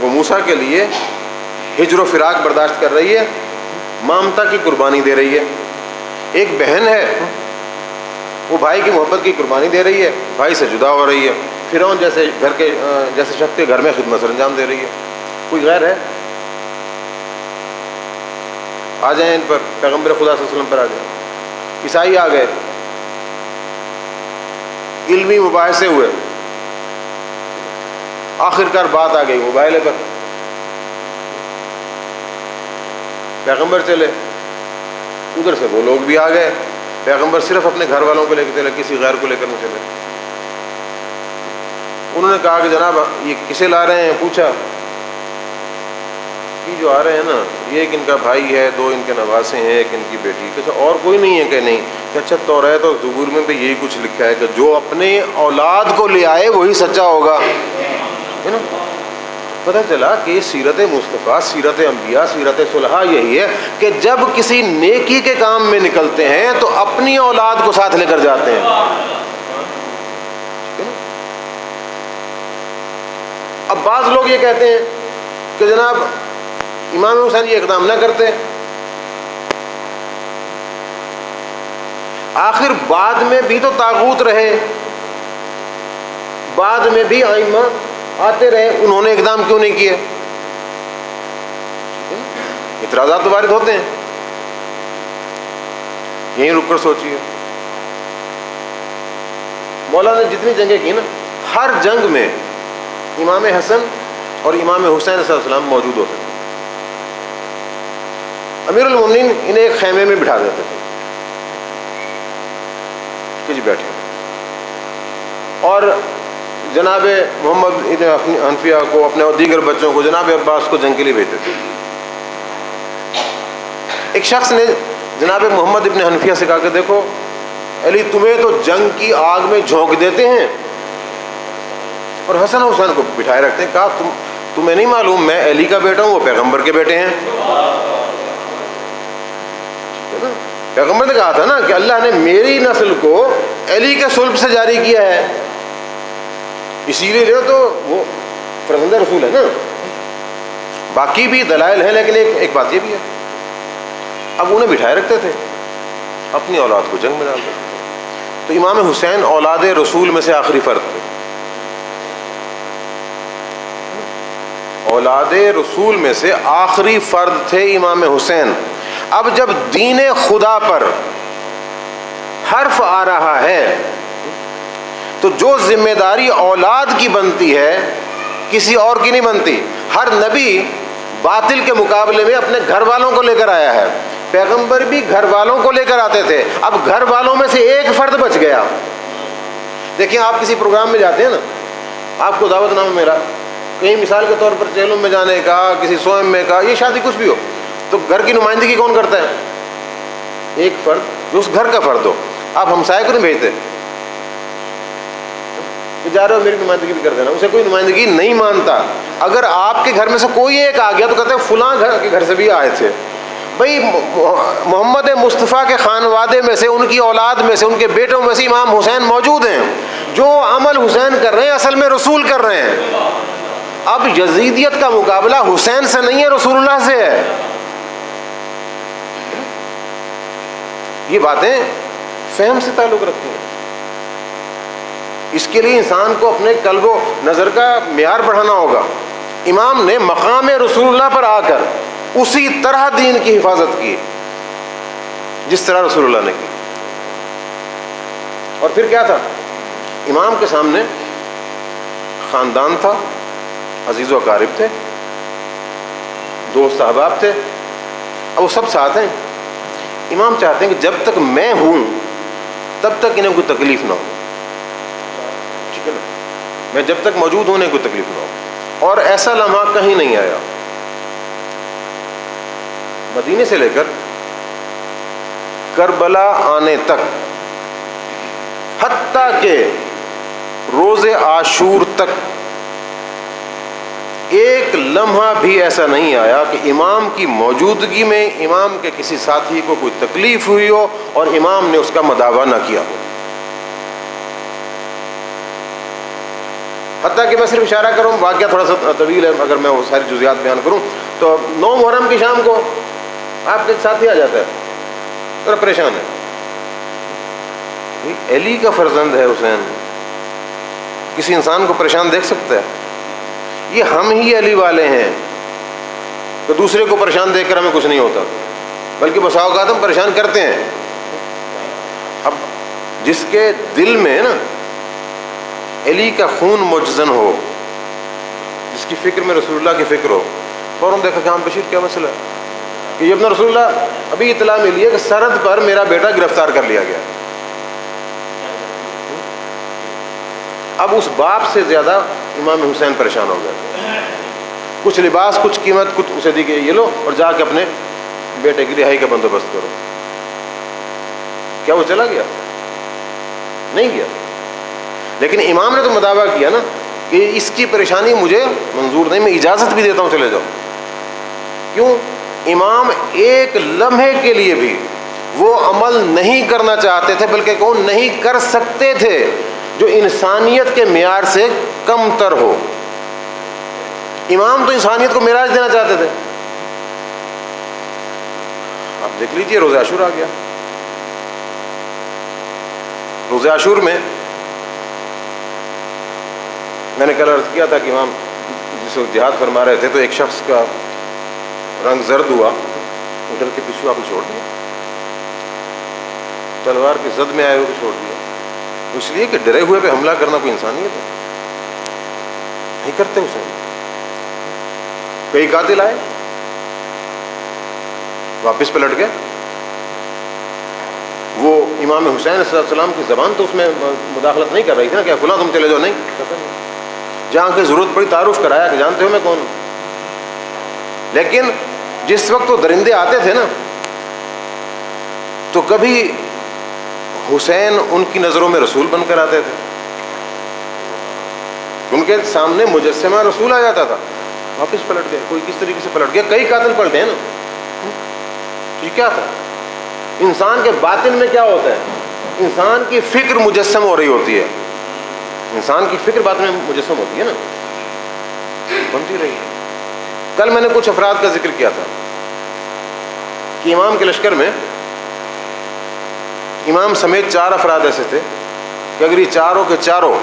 وہ موسیٰ کے لیے ہجر و فراق برداشت کر رہی ہے، مامتا کی قربانی دے رہی ہے۔ ایک بہن ہے وہ بھائی کی محبت کی قربانی دے رہی ہے، بھائی سے جدا ہو رہی ہے، فرعون جیسے شخص کے گھر میں خدمت سر انجام دے رہی ہے۔ کوئی غیر ہے؟ آ جائیں ان پر، پیغمبر خدا صلی اللہ علیہ وسلم پر آ جائیں۔ عیسائی آ گئے، علمی مباحثے ہوئے، آخرکار بات آ گئی موبائل پر، پیغمبر چلے، ادھر سے وہ لوگ بھی آ گئے، پیغمبر صرف اپنے گھر والوں کو لے کے چلے، کسی غیر کو لے کر نہیں چلے۔ انہوں نے کہا کہ جناب یہ کسے لا رہے ہیں؟ پوچھا، یہ جو آ رہے ہیں نا یہ ایک ان کا بھائی ہے، دو ان کے نواسے ہیں، ایک ان کی بیٹی، کچھ اور کوئی نہیں ہے؟ کہ نہیں۔ کہ اچھا توریت اور زبور میں بھی یہی کچھ لکھا ہے کہ جو اپنے اولاد کو لے آئے وہی سچا ہوگا، ہے نا۔ پتہ چلا کہ سیرت مصطفیٰ، سیرت انبیاء، سیرت صلحاء یہی ہے کہ جب کسی نیکی کے کام میں نکلتے ہیں تو اپنی اولاد کو ساتھ لے کر جاتے ہیں۔ اب بعض لوگ یہ کہتے ہیں کہ جناب امام حسین یہ اقدام نہ کرتے، آخر بعد میں بھی تو طاغوت رہے، بعد میں بھی ائمہ آتے رہے، انہوں نے اقدام کیوں نہیں کیے؟ اعتراضات تو وارد ہوتے ہیں، یہیں رک کر سوچیے۔ مولا نے جتنی جنگیں کی نا، ہر جنگ میں امام حسن اور امام حسین صلی اللہ علیہ وسلم موجود ہوتے تھے۔ امیر المومنین انہیں ایک خیمے میں بٹھا دیتے تھے کہ جی بیٹھے، اور جناب محمد ابن حنفیہ کو، اپنے اور دیگر بچوں کو، جناب عباس کو جنگ کے لیے بھیجتے تھے۔ ایک شخص نے جناب محمد ابن حنفیہ سے کہا کہ دیکھو علی، تمہیں تو جنگ کی آگ میں جھونک دیتے ہیں اور حسن و حسین کو بٹھائے رکھتے ہیں۔ کہا تمہیں نہیں معلوم میں علی کا بیٹا ہوں، وہ پیغمبر کے بیٹے ہیں۔ پیغمبر نے کہا تھا نا کہ اللہ نے میری نسل کو علی کے صلب سے جاری کیا ہے، اسی لیے جو تو وہ فرزند رسول ہے نا۔ باقی بھی دلائل ہیں، لیکن ایک بات یہ بھی ہے، اب انہیں بٹھائے رکھتے تھے، اپنی اولاد کو جنگ میں ڈال دیتے تھے۔ تو امام حسین اولاد رسول میں سے آخری فرد تھے، اولاد رسول میں سے آخری فرد تھے امام حسین۔ اب جب دین خدا پر حرف آ رہا ہے تو جو ذمہ داری اولاد کی بنتی ہے کسی اور کی نہیں بنتی۔ ہر نبی باطل کے مقابلے میں اپنے گھر والوں کو لے کر آیا ہے، پیغمبر بھی گھر والوں کو لے کر آتے تھے۔ اب گھر والوں میں سے ایک فرد بچ گیا۔ دیکھیں آپ کسی پروگرام میں جاتے ہیں نا، آپ کو دعوت نامہ ملا، کہیں مثال کے طور پر چہلم میں جانے کا، کسی سوئم میں کا، یہ شادی کچھ بھی ہو، تو گھر کی نمائندگی کون کرتا ہے؟ ایک فرد جو اس گھر کا فرد ہو۔ آپ ہمسائے کو نہیں بھیجتے کہ جا رہے ہو میری نمائندگی بھی کر دینا، اسے کوئی نمائندگی نہیں مانتا۔ اگر آپ کے گھر میں سے کوئی ایک آ گیا تو کہتے ہیں فلاں گھر کے گھر سے بھی آئے تھے۔ بھئی محمد مصطفیٰ کے خانوادے میں سے، ان کی اولاد میں سے، ان کے بیٹوں میں سے امام حسین موجود ہیں۔ جو عمل حسین کر رہے ہیں اصل میں رسول کر رہے ہیں۔ اب یزیدیت کا مقابلہ حسین سے نہیں ہے، رسول اللہ سے ہے۔ یہ باتیں فہم سے تعلق رکھتی ہیں۔ اس کے لیے انسان کو اپنے قلب و نظر کا معیار بڑھانا ہوگا۔ امام نے مقام رسول اللہ پر آ کر اسی طرح دین کی حفاظت کی جس طرح رسول اللہ نے کی۔ اور پھر کیا تھا؟ امام کے سامنے خاندان تھا، عزیز و اقارب تھے، دوست احباب تھے، اب وہ سب ساتھ ہیں۔ امام چاہتے ہیں کہ جب تک میں ہوں تب تک انہیں کوئی تکلیف نہ ہو، ٹھیک ہے نا؟ میں جب تک موجود ہوں انہیں کوئی تکلیف نہ ہو۔ اور ایسا لمحہ کہیں نہیں آیا، مدینے سے لے کر کربلا آنے تک، حتیٰ کہ روز عاشور تک ایک لمحہ بھی ایسا نہیں آیا کہ امام کی موجودگی میں امام کے کسی ساتھی کو کوئی تکلیف ہوئی ہو اور امام نے اس کا مداوع نہ کیا ہو۔ حتیٰ کہ میں صرف اشارہ کروں، واقعہ تھوڑا سا طویل ہے، اگر میں وہ ساری جزیات بیان کروں تو 9 محرم کی شام کو آپ کے ساتھی آ جاتا ہے، ذرا پریشان ہے، علی کا فرزند ہے حسین، کسی انسان کو پریشان دیکھ سکتا ہے؟ یہ ہم ہی علی والے ہیں کہ دوسرے کو پریشان دیکھ کر ہمیں کچھ نہیں ہوتا، بلکہ بسا اوقات ہم پریشان کرتے ہیں۔ اب جس کے دل میں نا علی کا خون مجزن ہو، جس کی فکر میں رسول اللہ کی فکر ہو، فوراً دیکھا کہ ہاں بشیر کیا مسئلہ ہے کہ یہ اپنا رسول اللہ ابھی اطلاع ملی ہے کہ سرحد پر میرا بیٹا گرفتار کر لیا گیا۔ اب اس باپ سے زیادہ امام حسین پریشان ہو گئے، کچھ لباس، کچھ قیمت، کچھ اسے دی کہ یہ لو اور جا کے اپنے بیٹے کی رہائی کا بندوبست کرو۔ کیا وہ چلا گیا؟ نہیں گیا، لیکن امام نے تو مداوع کیا نا کہ اس کی پریشانی مجھے منظور نہیں، میں اجازت بھی دیتا ہوں چلے جاؤ۔ کیوں؟ امام ایک لمحے کے لیے بھی وہ عمل نہیں کرنا چاہتے تھے، بلکہ وہ نہیں کر سکتے تھے جو انسانیت کے معیار سے کم تر ہو۔ امام تو انسانیت کو معراج دینا چاہتے تھے۔ آپ دیکھ لیجئے روزہ عاشور آ گیا، روزہ عاشور میں میں نے کل عرض کیا تھا کہ امام جس وقت جہاد فرما رہے تھے تو ایک شخص کا رنگ زرد ہوا، ادھر کے پیچھے آپ نے چھوڑ دیا، تلوار کی زد میں آئے ہوئے چھوڑ دیا، اس لیے کہ ڈرے ہوئے پہ حملہ کرنا کوئی انسانیت ہے؟ نہیں کرتے حسین۔ کئی قاتل آئے واپس پلٹ گئے، وہ امام حسین علیہ السلام کی زبان تو اس میں مداخلت نہیں کر رہی تھی نا کہ فلاں تم چلے جاؤ، نہیں، جہاں کی ضرورت پڑی تعارف کرایا کہ جانتے ہو میں کون ہوں۔ لیکن جس وقت وہ درندے آتے تھے نا تو کبھی حسین ان کی نظروں میں رسول بن کر آتے تھے، ان کے سامنے مجسمہ رسول آ جاتا تھا، واپس پلٹ گئے، کوئی کس طریقے سے پلٹ گیا، کئی قاتل پلٹے ہیں نا۔ یہ کیا تھا؟ انسان کے باطن میں کیا ہوتا ہے؟ انسان کی فکر مجسم ہو رہی ہوتی ہے، انسان کی فکر باطن میں مجسم ہوتی ہے نا، بنتی رہی ہے۔ کل میں نے کچھ افراد کا ذکر کیا تھا کہ امام کے لشکر میں امام سمیت 4 افراد ایسے تھے کہ اگر یہ چاروں کے چاروں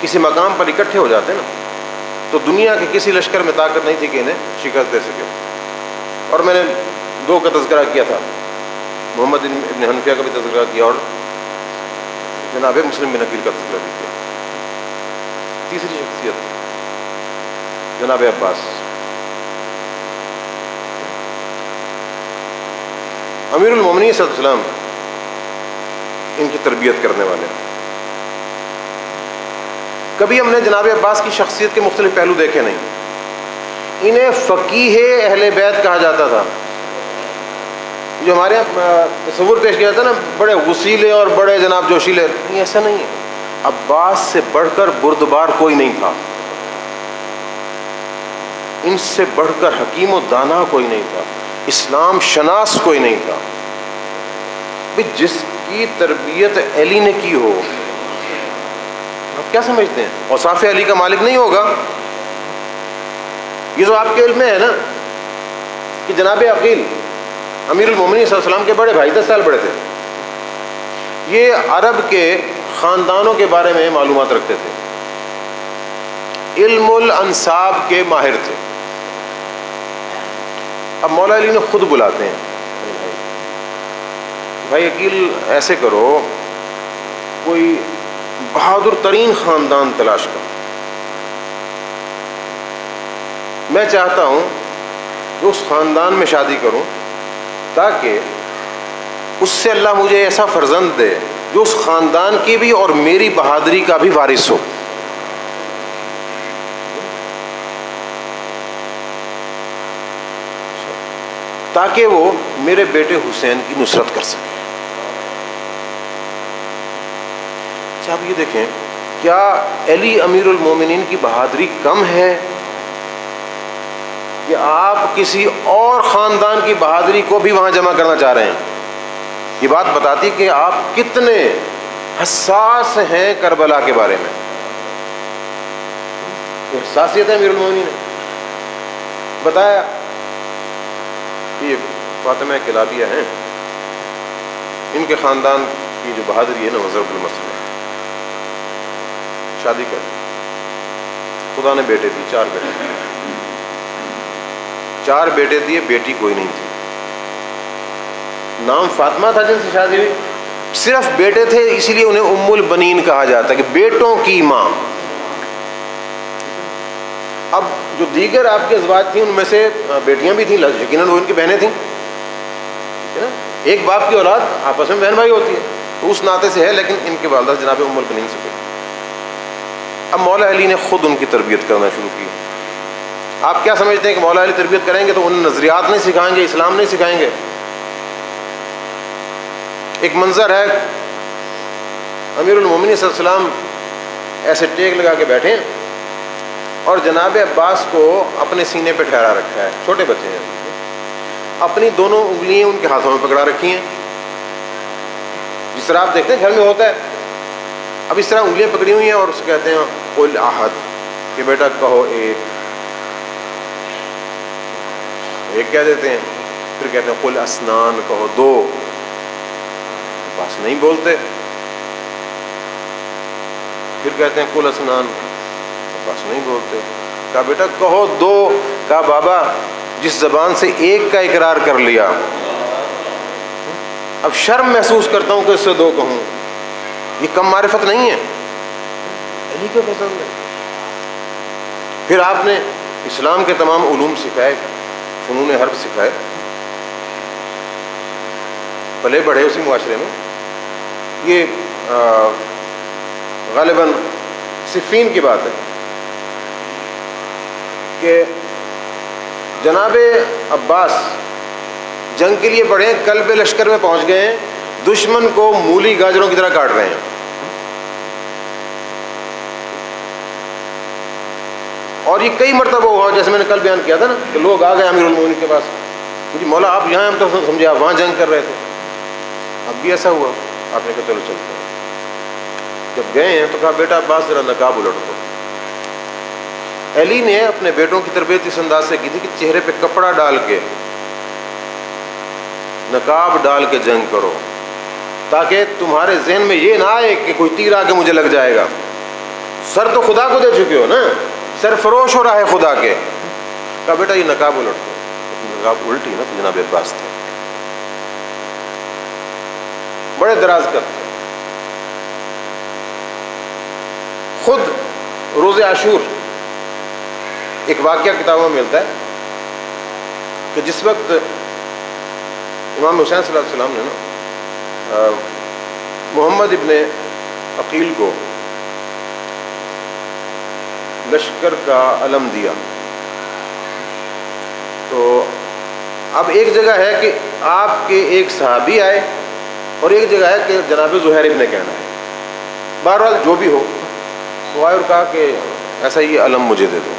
کسی مقام پر اکٹھے ہو جاتے نا تو دنیا کے کسی لشکر میں طاقت نہیں تھی کہ انہیں شکست دے سکے۔ اور میں نے 2 کا تذکرہ کیا تھا، محمد ابن حنفیہ کا بھی تذکرہ کیا اور جناب مسلم بن عقیل کا تذکرہ بھی کیا۔ تیسری شخصیت جناب عباس، امیر المومنین صلی اللہ علیہ وسلم ان کی تربیت کرنے والے۔ کبھی ہم نے جناب عباس کی شخصیت کے مختلف پہلو دیکھے نہیں۔ انہیں فقیہ اہل بیت کہا جاتا تھا۔ جو ہمارے یہاں تصور پیش کیا جاتا ہے نا، بڑے وسیلے اور بڑے جناب جوشیلے، نہیں، ایسا نہیں ہے۔ عباس سے بڑھ کر بردبار کوئی نہیں تھا، ان سے بڑھ کر حکیم و دانا کوئی نہیں تھا، اسلام شناس کوئی نہیں تھا۔ جس کی تربیت علی نے کی ہو، آپ کیا سمجھتے ہیں اوصاف علی کا مالک نہیں ہوگا؟ یہ تو آپ کے علم میں ہے نا کہ جناب عقیل امیر المومنین صلی اللہ علیہ وسلم کے بڑے بھائی 10 سال بڑے تھے، یہ عرب کے خاندانوں کے بارے میں معلومات رکھتے تھے، علم الانساب کے ماہر تھے۔ اب مولا علی نے خود بلاتے ہیں، بھائی عقیل ایسے کرو، کوئی بہادر ترین خاندان تلاش کرو، میں چاہتا ہوں کہ اس خاندان میں شادی کروں تاکہ اس سے اللہ مجھے ایسا فرزند دے جو اس خاندان کی بھی اور میری بہادری کا بھی وارث ہو۔ تاکہ وہ میرے بیٹے حسین کی نصرت کر سکے۔ اچھا آپ یہ دیکھیں، کیا علی امیر المومنین کی بہادری کم ہے کہ آپ کسی اور خاندان کی بہادری کو بھی وہاں جمع کرنا چاہ رہے ہیں؟ یہ بات بتاتی کہ آپ کتنے حساس ہیں کربلا کے بارے میں۔ حساسیت ہے امیر المومنین نے بتایا کہ یہ فاطمہ کلابیہ ہیں، ان کے خاندان کی جو بہادری ہے نا ضرب المثل ہے، شادی کر لی، خدا نے بیٹے دی، 4 بیٹے، 4 بیٹے دیے، بیٹی کوئی نہیں تھی، نام فاطمہ تھا جن سے شادی ہوئی، صرف بیٹے تھے اسی لیے انہیں ام البنین کہا جاتا ہے کہ بیٹوں کی ماں۔ اب جو دیگر آپ کے ازواج تھیں ان میں سے بیٹیاں بھی تھیں، یقیناً وہ ان کی بہنیں تھیں، ٹھیک ہے نا، ایک باپ کی اولاد آپس میں بہن بھائی ہوتی ہے تو اس ناطے سے ہے، لیکن ان کے والدہ جناب ام البنین سے کوئی۔ اب مولا علی نے خود ان کی تربیت کرنا شروع کی۔ آپ کیا سمجھتے ہیں کہ مولا علی تربیت کریں گے تو انہیں نظریات نہیں سکھائیں گے، اسلام نہیں سکھائیں گے؟ ایک منظر ہے، امیر المومنین صلی اللہ علیہ وسلم ایسے ٹیک لگا کے بیٹھے ہیں اور جناب عباس کو اپنے سینے پہ ٹھہرا رکھا ہے، چھوٹے بچے ہیں، اپنی دونوں انگلیاں ان کے ہاتھوں میں پکڑا رکھی ہیں، جس طرح آپ دیکھتے ہیں گھر میں ہوتا ہے۔ اب اس طرح انگلیاں پکڑی ہوئی ہیں اور اسے کہتے ہیں قل احد، کہ بیٹا کہو ایک کہہ دیتے ہیں، پھر کہتے ہیں قل اسنان، کہو 2، بس نہیں بولتے۔ پھر کہتے ہیں کل اسنان، بس نہیں بولتے. کہا بیٹا کہو دو. کہا بابا جس زبان سے ایک کا اقرار کر لیا اب شرم محسوس کرتا ہوں کہ اس سے دو کہوں. یہ کم معرفت نہیں ہے، علی کو پسند ہے. پھر آپ نے اسلام کے تمام علوم سکھائے، فنون حرب سکھائے، پلے بڑھے اسی معاشرے میں. یہ غالباً صفین کی بات ہے کہ جناب عباس جنگ کے لیے بڑھے، قلب لشکر میں پہنچ گئے ہیں، دشمن کو مولی گاجروں کی طرح کاٹ رہے ہیں. اور یہ کئی مرتبہ ہوا، جیسے میں نے کل بیان کیا تھا نا کہ لوگ آ گئے امیر المومنین کے پاس، جی مولا آپ یہاں، ہم تو سمجھے آپ وہاں جنگ کر رہے تھے. اب بھی ایسا ہوا. آپ نے کہا چلو چلتے ہیں. جب گئے ہیں تو کہا بیٹا عباس ذرا نقاب الٹ دو. علی نے اپنے بیٹوں کی تربیت اس انداز سے کی تھی کہ چہرے پہ کپڑا ڈال کے، نقاب ڈال کے جنگ کرو، تاکہ تمہارے ذہن میں یہ نہ آئے کہ کوئی تیر آ کے مجھے لگ جائے گا. سر تو خدا کو دے چکے ہو نا، سر فروش ہو رہا ہے خدا کے. کہا بیٹا یہ نقاب الٹ دو. نقاب الٹی نا تو جناب عباس تھے، بڑے دراز کرتے. خود روز عاشور ایک واقعہ کتابوں میں ملتا ہے کہ جس وقت امام حسین صلی اللہ علیہ وسلم نے نا محمد ابن عقیل کو لشکر کا علم دیا، تو اب ایک جگہ ہے کہ آپ کے ایک صحابی آئے اور ایک جگہ ہے کہ جناب زہیر ابن کہنا ہے. بہرحال جو بھی ہو، وہ آئے اور کہا کہ ایسا یہ علم مجھے دے دو.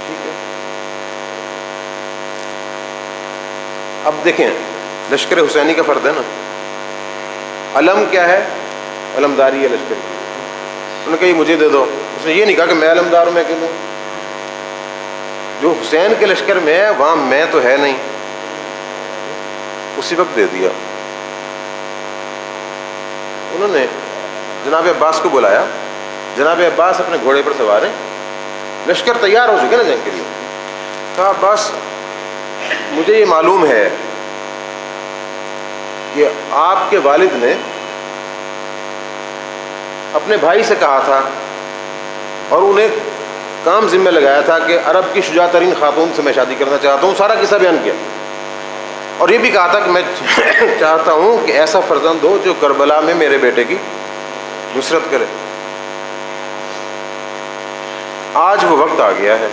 ٹھیک ہے. اب دیکھیں لشکر حسینی کا فرد ہے نا، علم کیا ہے؟ علمداری ہے لشکر کی. انہوں نے کہا یہ مجھے دے دو. اس نے یہ نہیں کہا کہ میں علمدار ہوں، میں کہوں جو حسین کے لشکر میں ہے وہاں میں تو ہے نہیں. اسی وقت دے دیا. انہوں نے جناب عباس کو بلایا. جناب عباس اپنے گھوڑے پر سوار ہیں، لشکر تیار ہو چکے نا جنگ کے لیے. کہا عباس مجھے یہ معلوم ہے کہ آپ کے والد نے اپنے بھائی سے کہا تھا اور انہیں کام ذمہ لگایا تھا کہ عرب کی شجاع ترین خاتون سے میں شادی کرنا چاہتا ہوں. سارا قصہ بیان کیا اور یہ بھی کہا تھا کہ میں چاہتا ہوں کہ ایسا فرزند ہو جو کربلا میں میرے بیٹے کی نصرت کرے. آج وہ وقت آ گیا ہے.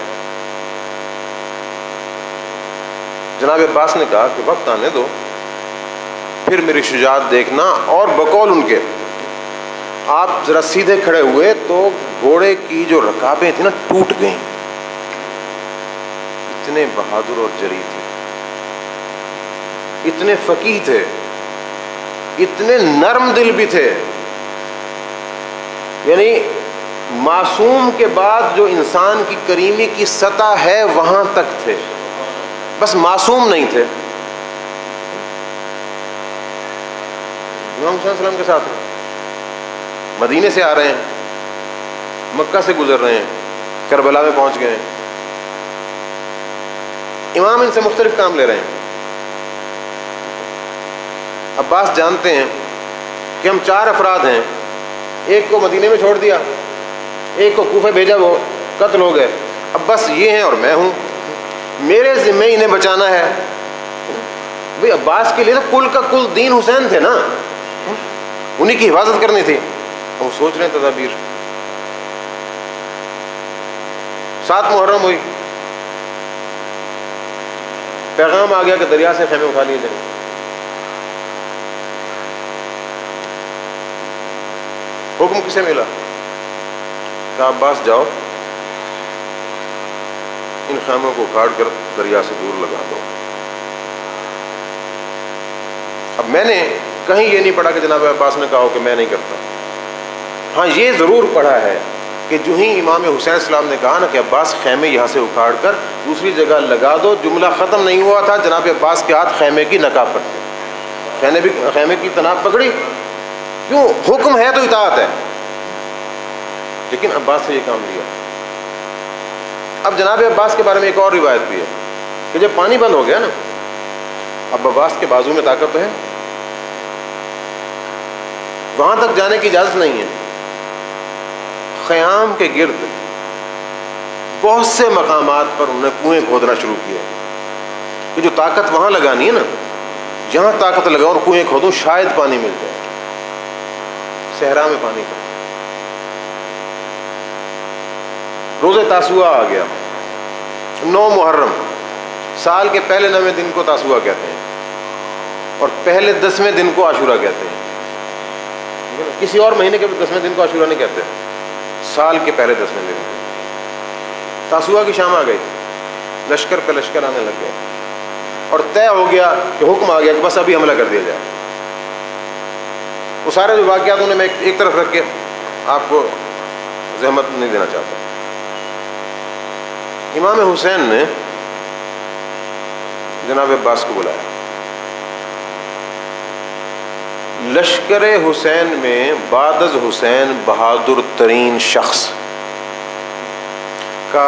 جناب عباس نے کہا کہ وقت آنے دو، پھر میری شجاعت دیکھنا. اور بقول ان کے آپ ذرا سیدھے کھڑے ہوئے تو گھوڑے کی جو رکابیں تھیں نا ٹوٹ گئیں. اتنے بہادر اور جری تھے، اتنے فقیہ تھے، اتنے نرم دل بھی تھے. یعنی معصوم کے بعد جو انسان کی کریمی کی سطح ہے وہاں تک تھے، بس معصوم نہیں تھے. امام حسین السلام کے ساتھ ہیں، مدینے سے آ رہے ہیں، مکہ سے گزر رہے ہیں، کربلا میں پہنچ گئے ہیں. امام ان سے مختلف کام لے رہے ہیں. عباس جانتے ہیں کہ ہم 4 افراد ہیں، ایک کو مدینے میں چھوڑ دیا، ایک کو کوفہ بھیجا، وہ قتل ہو گئے. اب بس یہ ہیں اور میں ہوں، میرے ذمہ انہیں بچانا ہے. بھئی عباس کے لیے تو کل کا کل دین حسین تھے نا، انہی کی حفاظت کرنی تھی. وہ سوچ رہے ہیں تدابیر. 7 محرم ہوئی، پیغام آ گیا کہ دریا سے خیمے اٹھا لیے جائیں. حکم کسے ملا؟ کہا عباس جاؤ ان خیموں کو اکھاڑ کر دریا سے دور لگا دو. اب میں نے کہیں یہ نہیں پڑھا کہ جناب عباس نے کہا ہو کہ میں نہیں کرتا. ہاں یہ ضرور پڑھا ہے کہ جو ہی امام حسین السلام نے کہا نا کہ عباس خیمے یہاں سے اکھاڑ کر دوسری جگہ لگا دو، جملہ ختم نہیں ہوا تھا، جناب عباس کے ہاتھ خیمے کی نقاب پر تھے. خیمے کی تناب پکڑی کیوں؟ حکم ہے تو اطاعت ہے، لیکن عباس نے یہ کام لیا۔ اب جناب عباس کے بارے میں ایک اور روایت بھی ہے کہ جب پانی بند ہو گیا نا، اب عباس کے بازو میں طاقت تو ہے، وہاں تک جانے کی اجازت نہیں ہے، خیام کے گرد بہت سے مقامات پر انہوں نے کنویں کھودنا شروع کیے کہ جو طاقت وہاں لگانی ہے نا، جہاں طاقت لگاؤں اور کنویں کھودوں شاید پانی مل جائے۔ صحرا میں پانی کا روزے تاسوعا آ گیا، 9 محرم، سال کے پہلے 9ویں دن کو تاسوعا کہتے ہیں اور پہلے 10ویں دن کو عاشورہ کہتے ہیں۔ کسی اور مہینے کے 10ویں دن کو عاشورہ نہیں کہتے، سال کے پہلے 10ویں دن کو۔ تاسوعا کی شام آ گئی، لشکر پہ لشکر آنے لگ گئے اور طے ہو گیا کہ حکم آ گیا کہ بس ابھی حملہ کر دیا جائے۔ وہ سارے جو واقعات انہیں میں ایک طرف رکھ کے آپ کو زحمت نہیں دینا چاہتا۔ امام حسین نے جناب عباس کو بلایا، لشکر حسین میں بعد از حسین بہادر ترین شخص کہا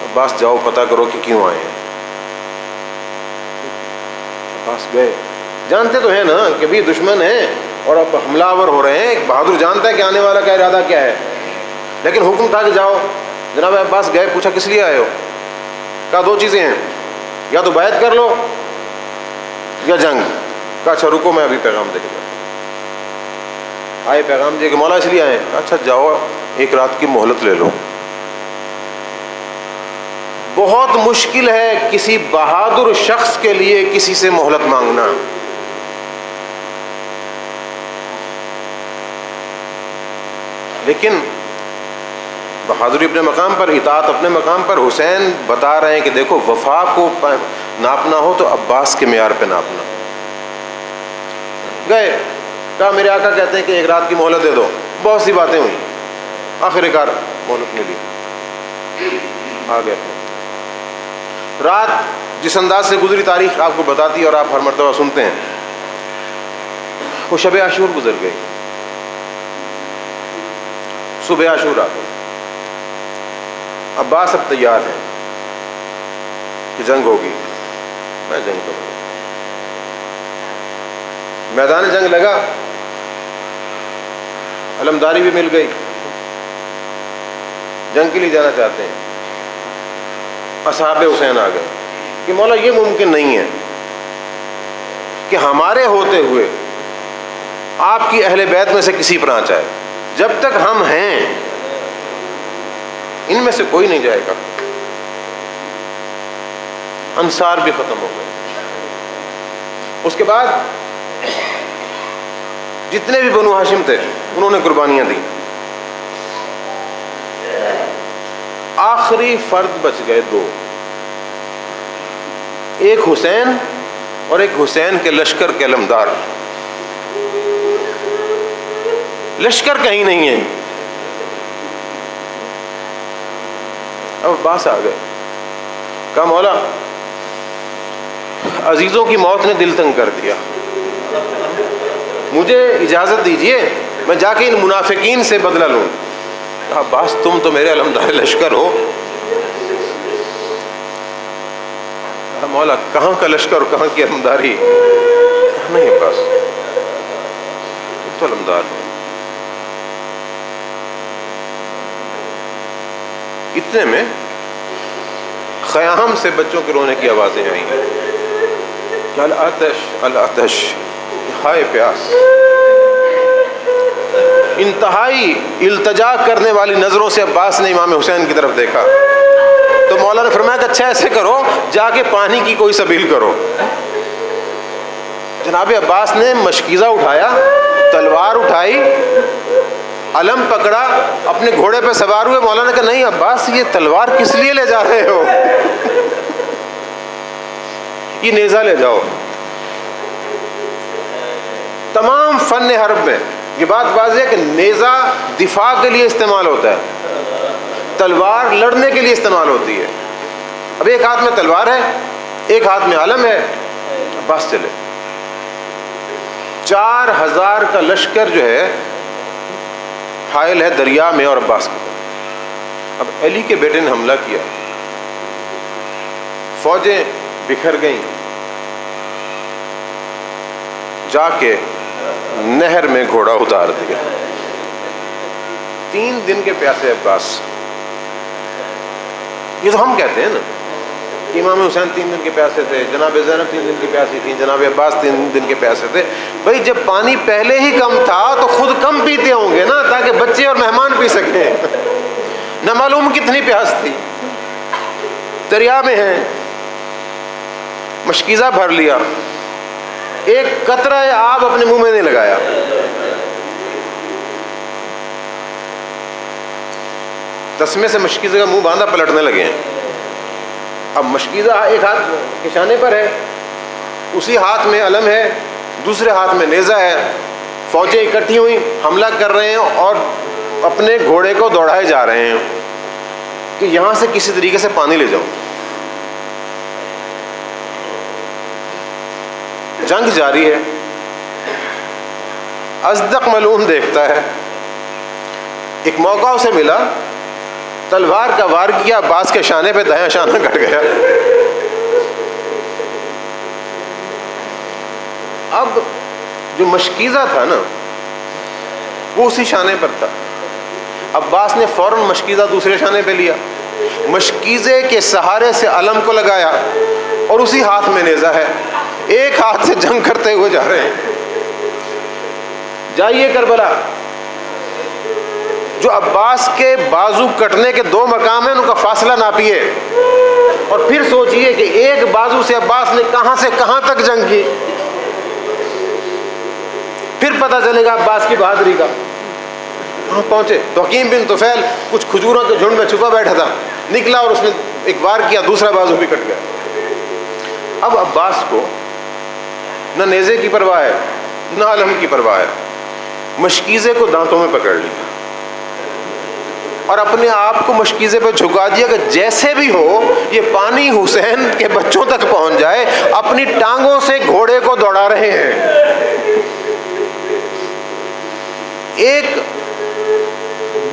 عباس جاؤ پتہ کرو کہ کیوں آئے ہیں۔ عباس گئے، جانتے تو ہیں نا کہ بھی دشمن ہیں اور اب حملہ آور ہو رہے ہیں، ایک بہادر جانتا ہے کہ آنے والا کا ارادہ کیا ہے، لیکن حکم تھا کہ جاؤ۔ جناب عباس گئے، پوچھا کس لیے آئے ہو؟ کہا 2 چیزیں ہیں، یا تو بیعت کر لو یا جنگ۔ کہا اچھا رکو میں ابھی پیغام دے کے جاتا ہوں۔ آئے پیغام دے کہ مولا اس لیے آئے؟ اچھا جاؤ 1 رات کی مہلت لے لو۔ بہت مشکل ہے کسی بہادر شخص کے لیے کسی سے مہلت مانگنا، لیکن بہادری اپنے مقام پر، اطاعت اپنے مقام پر۔ حسین بتا رہے ہیں کہ دیکھو وفا کو ناپنا ہو تو عباس کے معیار پہ ناپنا۔ گئے، کہا میرے آقا کہتے ہیں کہ 1 رات کی مہلت دے دو۔ بہت سی باتیں ہوئی، آخر کار مہلت ملی، آ گئے۔ رات جس انداز سے گزری تاریخ آپ کو بتاتی ہے اور آپ ہر مرتبہ سنتے ہیں، وہ شب عاشور گزر گئی، صبح عاشور آ گئی۔ عباس اب تیار ہیں کہ جنگ ہوگی، میں جنگ کروں گا۔ میدان جنگ لگا، علمداری بھی مل گئی، جنگ کے لیے جانا چاہتے ہیں۔ اصحاب حسین آ گئے کہ مولا یہ ممکن نہیں ہے کہ ہمارے ہوتے ہوئے آپ کی اہل بیت میں سے کسی پر آنچ آئے، جب تک ہم ہیں ان میں سے کوئی نہیں جائے گا۔ انصار بھی ختم ہو گئے۔ اس کے بعد جتنے بھی بنو ہاشم تھے انہوں نے قربانیاں دی، آخری فرد بچ گئے 2، ایک حسین اور ایک حسین کے لشکر کے علمدار۔ لشکر کہیں نہیں ہے۔ اب عباس آ گئے، کہا مولا عزیزوں کی موت نے دل تنگ کر دیا، مجھے اجازت دیجئے میں جا کے ان منافقین سے بدلہ لوں۔ کہا عباس تم تو میرے علمدار لشکر ہو۔ کہا مولا کہاں کا لشکر اور کہاں کی علمداری؟ نہیں عباس تم تو علمدار ہو۔ اتنے میں خیام سے بچوں کے رونے کی آوازیں آئیں، العطش العطش، ہائے پیاس۔ انتہائی التجا کرنے والی نظروں سے عباس نے امام حسین کی طرف دیکھا تو مولا نے فرمایا کہ اچھا ایسے کرو، جا کے پانی کی کوئی سبیل کرو۔ جناب عباس نے مشکیزہ اٹھایا، تلوار اٹھائی، علم پکڑا، اپنے گھوڑے پہ سوار ہوئے۔ مولا نے کہا نہیں عباس یہ تلوار کس لیے لے جا رہے ہو؟ یہ نیزہ لے جاؤ۔ تمام فن حرب میں یہ بات واضح ہے کہ نیزہ دفاع کے لیے استعمال ہوتا ہے، تلوار لڑنے کے لیے استعمال ہوتی ہے۔ اب ایک ہاتھ میں تلوار ہے، ایک ہاتھ میں علم ہے، عباس چلے۔ 4000 کا لشکر جو ہے حائل ہے دریا میں اور عباس کی طرف۔ اب علی کے بیٹے نے حملہ کیا، فوجیں بکھر گئیں، جا کے نہر میں گھوڑا اتار دیا۔ 3 دن کے پیاسے عباس۔ یہ تو ہم کہتے ہیں نا کہ امام حسین 3 دن کے پیاسے تھے، جناب زینب 3 دن کی پیاسی تھیں، جناب عباس 3 دن کے پیاسے تھے۔ بھائی جب پانی پہلے ہی کم تھا تو خود کم پیتے ہوں گے نا، تاکہ بچے اور مہمان پی سکیں۔ نہ معلوم کتنی پیاس تھی، دریا میں ہیں، مشکیزہ بھر لیا، ایک قطرہ آب اپنے منہ میں نہیں لگایا۔ تسمے سے مشکیزہ کا منہ باندھا، پلٹنے لگے ہیں۔ اب مشکیزہ ایک ہاتھ کے شانے پر ہے، اسی ہاتھ میں علم ہے، دوسرے ہاتھ میں نیزہ ہے، فوجیں اکٹھی ہوئی حملہ کر رہے ہیں اور اپنے گھوڑے کو دوڑائے جا رہے ہیں کہ یہاں سے کسی طریقے سے پانی لے جاؤ۔ جنگ جاری ہے۔ ازدق ملعون دیکھتا ہے، ایک موقع اسے ملا، تلوار کا وار کیا، عباس کے شانے پہ دایاں شانہ کٹ گیا۔ اب جو مشکیزہ تھا نا وہ اسی شانے پر تھا، عباس نے فوراً مشکیزہ دوسرے شانے پہ لیا، مشکیزے کے سہارے سے علم کو لگایا اور اسی ہاتھ میں نیزہ ہے، ایک ہاتھ سے جنگ کرتے ہوئے جا رہے ہیں۔ جائیے کربلا، جو عباس کے بازو کٹنے کے 2 مقام ہیں ان کا فاصلہ ناپیے اور پھر سوچئے کہ ایک بازو سے عباس نے کہاں سے کہاں تک جنگ کی، پھر پتہ چلے گا عباس کی بہادری کا۔ وہاں پہنچے تو حکیم بن طفیل کچھ کھجوروں کے جھنڈ میں چھپا بیٹھا تھا، نکلا اور اس نے ایک وار کیا، دوسرا بازو بھی کٹ گیا۔ اب عباس کو نہ نیزے کی پرواہ ہے نہ علم کی پرواہ ہے، مشکیزے کو دانتوں میں پکڑ لیا اور اپنے آپ کو مشکیزے پہ جھکا دیا کہ جیسے بھی ہو یہ پانی حسین کے بچوں تک پہنچ جائے۔ اپنی ٹانگوں سے گھوڑے کو دوڑا رہے ہیں۔ ایک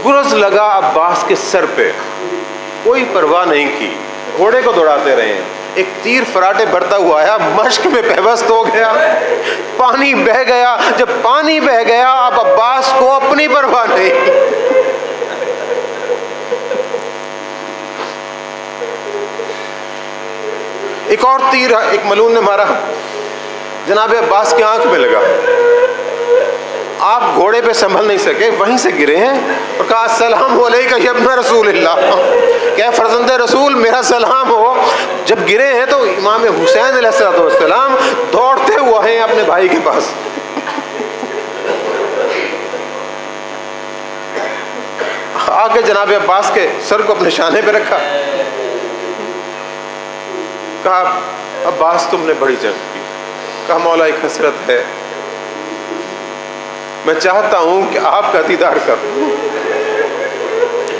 گرز لگا عباس کے سر پہ، کوئی پرواہ نہیں کی، گھوڑے کو دوڑاتے رہے ہیں۔ ایک تیر فراٹے بھرتا ہوا آیا، مشک میں پیوست ہو گیا، پانی بہہ گیا۔ جب پانی بہہ گیا اب عباس کو اپنی پرواہ نہیں۔ ایک اور تیر ایک ملعون نے مارا، جناب عباس کی آنکھ میں لگا۔ آپ گھوڑے پہ سنبھل نہیں سکے، وہیں سے گرے ہیں اور کہا السلام علیکہ یا ابن رسول اللہ، کہ فرزند رسول میرا سلام ہو۔ جب گرے ہیں تو امام حسین علیہ السلام دوڑتے ہوئے ہیں اپنے بھائی کے پاس۔ آ کے جناب عباس کے سر کو اپنے شانے پہ رکھا، کہا عباس تم نے بڑی جنگ کی۔ کہا مولا ایک حسرت ہے، میں چاہتا ہوں کہ آپ کا دیدار کروں۔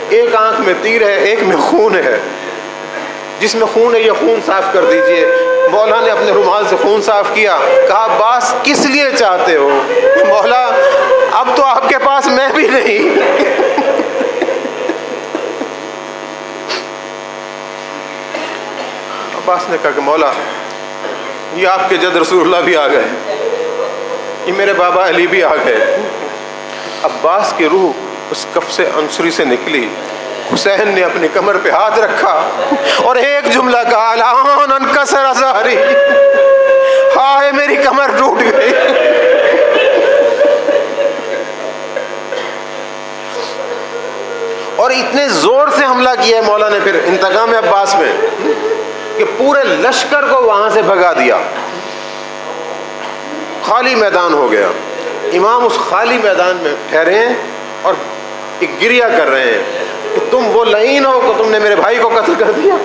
ایک آنکھ میں تیر ہے، ایک میں خون ہے، جس میں خون ہے یہ خون صاف کر دیجئے۔ مولا نے اپنے رومال سے خون صاف کیا، کہا عباس کس لیے چاہتے ہو؟ مولا اب تو آپ کے پاس میں بھی نہیں۔ عباس نے کہا کہ مولا یہ آپ کے جد رسول اللہ بھی آ گئے، یہ میرے بابا علی بھی آ گئے۔ عباس کی روح اس کف سے انصری سے نکلی، حسین نے اپنی کمر پہ ہاتھ رکھا اور ایک جملہ کہا الآن انکسر ظہری، ہائے میری کمر ٹوٹ گئی۔ اور اتنے زور سے حملہ کیا ہے مولا نے پھر انتقام عباس میں کہ پورے لشکر کو وہاں سے بھگا دیا، خالی میدان ہو گیا۔ امام اس خالی میدان میں ٹھہرے ہیں اور ایک گریہ کر رہے ہیں کہ تم وہ لعین ہو کہ تم نے میرے بھائی کو قتل کر دیا۔